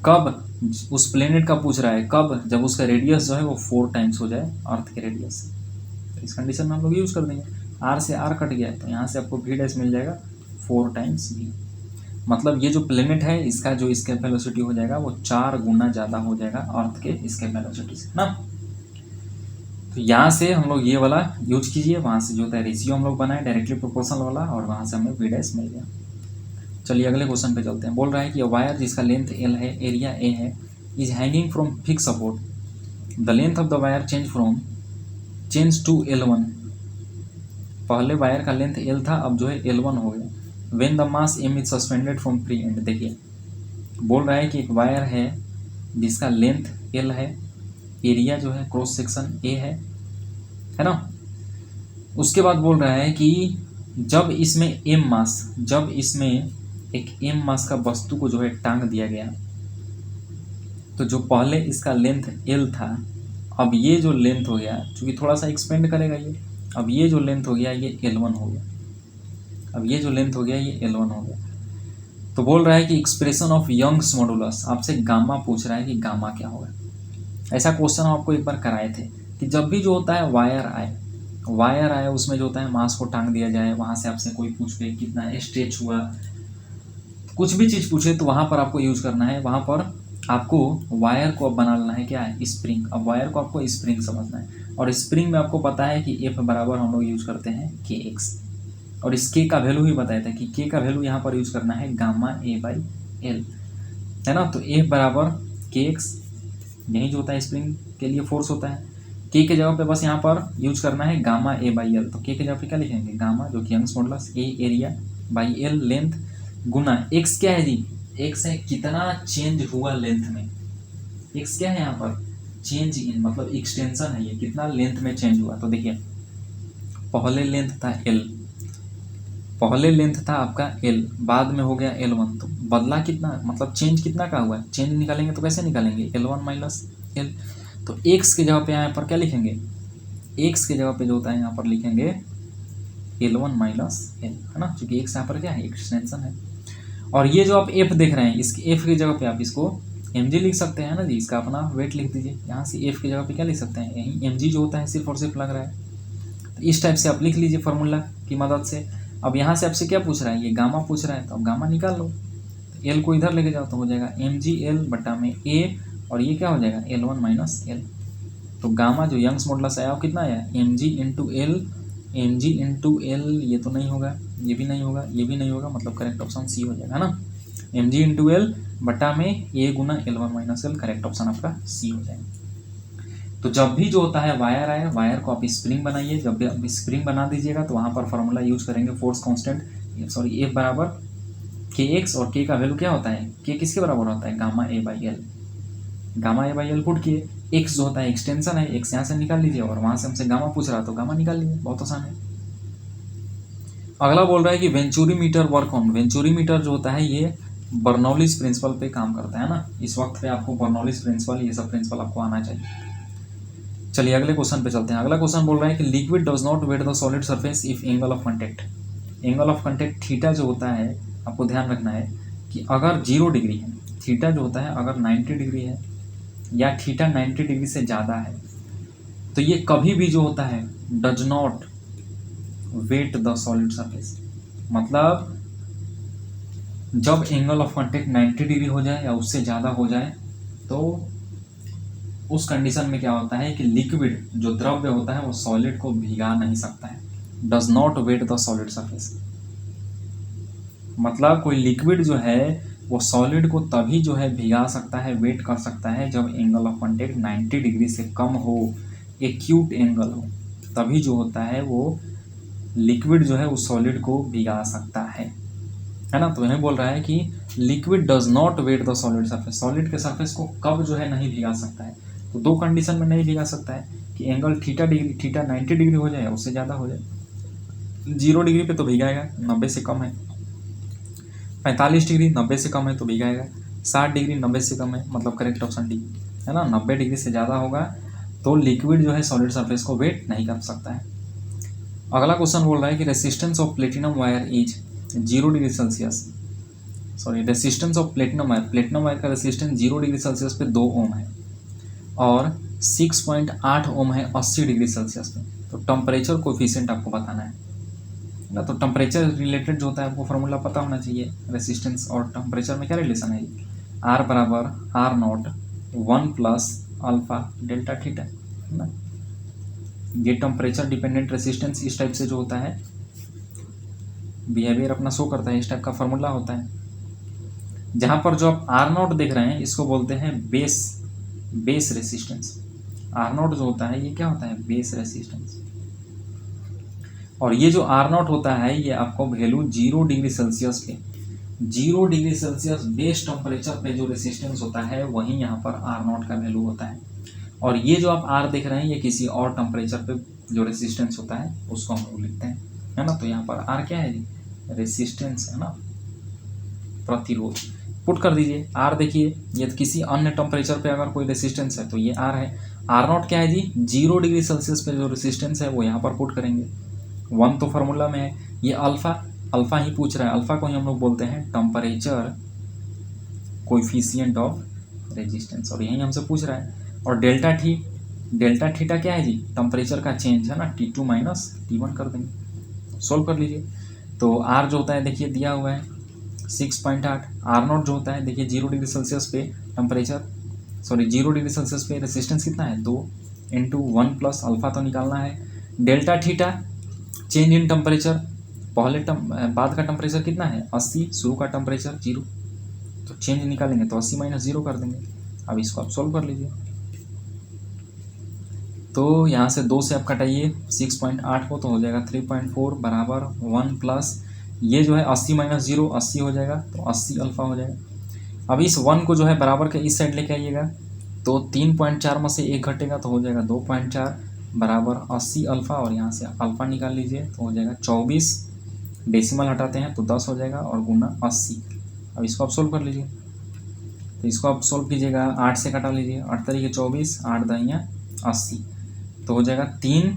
कब, उस प्लेनेट का पूछ रहा है, कब, जब उसका रेडियस जो है वो 4 टाइम्स हो जाए अर्थ के रेडियस से। तो इस कंडीशन में हम लोग यूज कर देंगे, आर से आर कट गया तो यहाँ से आपको वी डैश मिल जाएगा 4 टाइम्स वी। मतलब ये जो प्लेनेट है इसका जो इसके वेलोसिटी हो जाएगा वो 4 गुना ज़्यादा हो जाएगा अर्थ के इसके वेलोसिटी से ना। तो यहाँ से हम लोग ये वाला यूज कीजिए, वहाँ से जो होता है रेशियो हम लोग बनाए डायरेक्टली प्रोपोर्शनल वाला, और वहाँ से हमें वी डैश मिल गया। चलिए अगले क्वेश्चन पे चलते हैं। बोल रहा है कि वायर जिसका लेंथ एल है, एरिया ए है, is hanging from fix support, the length of the wire change to L1। पहले वायर का लेंथ एल था, अब जो है L1 हो गया। When the mass m is suspended from free and. देखिए बोल रहा है कि एक वायर है जिसका लेंथ एल है, एरिया जो है क्रॉस सेक्शन ए है ना। उसके बाद बोल रहा है कि जब इसमें m मास, जब इसमें एक m मास का वस्तु को जो है टांग दिया गया, तो जो पहले इसका लेंथ l था, अब ये जो लेंथ हो गया, चूँकि थोड़ा सा एक्सपेंड करेगा ये, अब ये जो लेंथ हो गया ये L1 हो गया, अब ये जो लेंथ हो गया ये L1 हो गया। तो बोल रहा है कि एक्सप्रेशन ऑफ यंग्स मॉडुलस, आपसे गामा पूछ रहा है कि गामा क्या होगा। ऐसा क्वेश्चन हम आपको एक बार कराए थे कि जब भी जो होता है वायर आए उसमें जो होता है मास को टांग दिया जाए, वहाँ से आपसे कोई पूछ ले कितना स्ट्रेच हुआ, कुछ भी चीज़ पूछे तो वहाँ पर आपको यूज करना है, वहाँ पर आपको वायर को अब बना लेना है क्या है, स्प्रिंग। अब वायर को आपको स्प्रिंग समझना है, और स्प्रिंग में आपको पता है कि F बराबर हम लोग यूज करते हैं kx, और इस k का वैल्यू ही बताया था कि k का वैल्यू यहाँ पर यूज करना है गामा A/L, है ना। तो F बराबर kx, यही जो होता है स्प्रिंग के लिए फोर्स होता है। k के जगह पे बस यहाँ पर यूज करना है गामा A/L, तो k के जगह पे क्या लिखेंगे, गामा जो कि Young's modulus, A area by L length, गुना x क्या है जी, x है कितना चेंज हुआ लेंथ में, x क्या है यहाँ पर, चेंज इन, मतलब एक्सटेंशन है ये, कितना लेंथ में चेंज हुआ। तो देखिए पहले लेंथ था L, पहले लेंथ था आपका L, बाद में हो गया L1, तो बदला कितना, मतलब चेंज कितना का हुआ, चेंज निकालेंगे तो कैसे निकालेंगे, L1 माइनस L। तो x के जगह पे यहाँ पर क्या लिखेंगे, x के जगह पे जो होता है यहाँ पर लिखेंगे L1 माइनस L, है ना, क्योंकि x यहाँ पर क्या है, एक्सटेंशन है। और ये जो आप f देख रहे हैं, इसके f की जगह पे आप इसको mg लिख सकते हैं ना जी, इसका अपना वेट लिख दीजिए। यहाँ से f की जगह पे क्या लिख सकते हैं, यही mg जो होता है सिर्फ और सिर्फ लग रहा है, तो इस टाइप से आप लिख लीजिए फार्मूला की मदद से। अब यहाँ से आपसे क्या पूछ रहा है, ये गामा पूछ रहा है, तो अब गामा निकाल लो, तो L को इधर लेके जाओ तो हो जाएगा mg/L बटा में A, और ये क्या हो जाएगा L1 माइनस L। तो गामा जो यंग्स मॉडुलस आया वो कितना आया, mg/L, mg/L, ये तो नहीं होगा, ये भी नहीं होगा, ये भी नहीं होगा, मतलब करेक्ट ऑप्शन सी हो जाएगा, है ना। mg/L बटा में A Guna L1 minus L, correct option आपका सी हो जाएगा। तो जब भी जो होता है वायर आए, वायर को आप स्प्रिंग बनाइए, जब भी आप स्प्रिंग बना दीजिएगा तो वहाँ पर फॉर्मूला यूज करेंगे फोर्स कांस्टेंट, सॉरी F बराबर के एक्स और के का वैल्यू क्या होता है, के किसके बराबर होता है, gamma A by L. Gamma A by L put किए, एक्स जो होता है एक्सटेंशन है, एक्स यहाँ से निकाल लीजिए और वहाँ से हमसे गामा पूछ रहा तो गामा निकाल लीजिए, बहुत आसान है। अगला बोल रहा है कि venturi meter work on, venturi meter जो होता है ये बर्नौलीज प्रिंसिपल पे काम करता है ना, इस वक्त पे आपको बर्नौलीज प्रिंसिपल ये सब प्रिंसिपल आपको आना चाहिए। चलिए अगले क्वेश्चन पे चलते हैं। अगला क्वेश्चन बोल रहा है कि liquid does not wet the solid surface if angle of contact, angle of contact theta जो होता है आपको ध्यान रखना है कि अगर 0 डिग्री है, थीटा जो होता है अगर 90 डिग्री है या थीटा 90 डिग्री से ज़्यादा है तो ये कभी भी जो होता है does not wet the solid surface, मतलब जब एंगल ऑफ कांटेक्ट 90 डिग्री हो जाए या उससे ज़्यादा हो जाए तो उस कंडीशन में क्या होता है कि लिक्विड जो द्रव्य होता है वो सॉलिड को भिगा नहीं सकता है, does not wet the solid surface. मतलब कोई लिक्विड जो है वो सॉलिड को तभी जो है भिगा सकता है, वेट कर सकता है जब एंगल ऑफ कांटेक्ट 90 डिग्री से कम हो, एक्यूट एंगल हो, तभी जो होता है वो लिक्विड जो है उस सॉलिड को भिगा सकता है ना। तो यह बोल रहा है कि liquid does not wet the solid surface, solid के सरफेस को कब जो है नहीं भिगा सकता है, तो 2 कंडीशन में नहीं भिगा सकता है कि एंगल थीटा 90 डिग्री हो जाए या उससे ज़्यादा हो जाए। 0 डिग्री पे तो भिगाएगा, 90 से कम है, 45 डिग्री 90 से कम है तो भिगाएगा, 60 डिग्री 90 से कम है, मतलब करेक्ट ऑप्शन डी है ना। 90 डिग्री से ज़्यादा होगा तो लिक्विड जो है सॉलिड सरफेस को वेट नहीं कर सकता है। अगला क्वेश्चन बोल रहा है कि resistance of platinum wire is 0 degree Celsius, sorry resistance of platinum wire, platinum wire का रेसिस्टेंस 0 डिग्री सेल्सियस पे 2 ओम है और 6.8 ओम है 80 डिग्री सेल्सियस पे। तो टेम्परेचर कोफिशिएंट आपको बताना है ना, तो टेम्परेचर रिलेटेड जो होता है आपको फार्मूला पता होना चाहिए। रेसिस्टेंस और टेम्परेचर में क्या रिलेशन है, आर बराबर R naught 1 plus alpha delta theta है ना। ये टेम्परेचर डिपेंडेंट रेसिस्टेंस इस टाइप से जो होता है बिहेवियर अपना शो करता है, इस टाइप का फार्मूला होता है। जहाँ पर जो आप आर नॉट देख रहे हैं इसको बोलते हैं बेस रेसिस्टेंस। आर नॉट जो होता है ये क्या होता है, बेस रेसिस्टेंस। और ये जो आर नॉट होता है ये आपको वैल्यू 0 डिग्री सेल्सियस पे, 0 डिग्री सेल्सियस बेस टेम्परेचर पे जो रेसिस्टेंस होता है वहीं यहाँ पर आर नॉट का वैल्यू होता है। और ये जो आप आर देख रहे हैं ये किसी और टेम्परेचर पे जो रेसिस्टेंस होता है उसको हम लोग लिखते हैं है ना। तो यहाँ पर आर क्या है जी, रेसिस्टेंस है ना, प्रतिरोध। पुट कर दीजिए आर, देखिए ये किसी अन्य टेम्परेचर पे अगर कोई रेसिस्टेंस है तो ये आर है। आर नॉट क्या है जी, 0 डिग्री सेल्सियस पे जो रेसिस्टेंस है वो यहाँ पर पुट करेंगे। 1 तो फार्मूला में है, ये अल्फा ही पूछ रहा है, अल्फा को ही हम लोग बोलते हैं टेम्परेचर कोएफिशिएंट ऑफ रेजिस्टेंस, और यही हमसे पूछ रहा है। और डेल्टा थीटा क्या है जी, टेम्परेचर का चेंज है ना, T2 माइनस T1 कर देंगे, सोल्व कर लीजिए। तो आर जो होता है देखिए दिया हुआ है 6.8, आर नॉट जो होता है देखिए 0 डिग्री सेल्सियस पे टेम्परेचर, सॉरी 0 डिग्री सेल्सियस पे रेसिस्टेंस कितना है 2 इंटू 1 प्लस अल्फा तो निकालना है। Delta theta change in temperature, बाद का टेम्परेचर कितना है 80, शुरू का टेम्परेचर 0, तो चेंज निकालेंगे तो 80 माइनस 0 कर देंगे। अब इसको आप सोल्व कर लीजिए। तो यहाँ से 2 से आप कटाइए 6.8 को तो हो जाएगा 3.4 बराबर 1 प्लस ये जो है 80 माइनस 0 80 हो जाएगा तो 80 अल्फा हो जाएगा। अब इस 1 को जो है बराबर के इस साइड लेके आइएगा तो 3.4 में से 1 घटेगा तो हो जाएगा 2.4 बराबर 80 अल्फा, और यहाँ से अल्फा निकाल लीजिए तो हो जाएगा 24, डेसिमल हटाते हैं तो 10 हो जाएगा और गुना 80। अब इसको आप सोल्व कर लीजिए, तो इसको आप सोल्व कीजिएगा 8 से कटा लीजिए, 8 तरीके 24, 8 दहिया 80 तो हो जाएगा 3,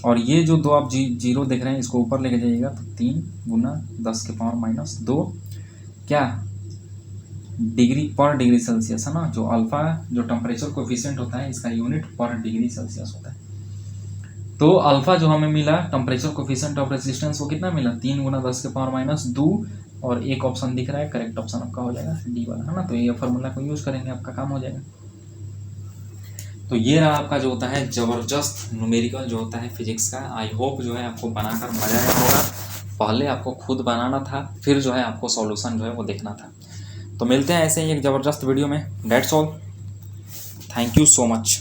और ये जो 2 आप जीरो देख रहे हैं इसको ऊपर लेके जाइएगा तो 3 गुना 10 के पावर माइनस 2 क्या डिग्री पर डिग्री सेल्सियस है ना। जो अल्फा जो टेम्परेचर कोएफिशिएंट होता है इसका यूनिट पर डिग्री सेल्सियस होता है। तो अल्फा जो हमें मिला टेम्परेचर कोएफिशिएंट ऑफ रेजिस्टेंस वो कितना मिला 3 गुना 10 के पावर माइनस 2, और एक ऑप्शन दिख रहा है करेक्ट ऑप्शन आपका हो जाएगा डी वाला है ना। तो ये फॉर्मूला को यूज करेंगे आपका काम हो जाएगा। तो ये रहा आपका जो होता है ज़बरदस्त न्यूमेरिकल जो होता है फिजिक्स का। आई होप जो है आपको बनाकर मजा आया होगा। पहले आपको खुद बनाना था, फिर जो है आपको सॉल्यूशन जो है वो देखना था। तो मिलते हैं ऐसे ही एक ज़बरदस्त वीडियो में। That's all, thank you so much.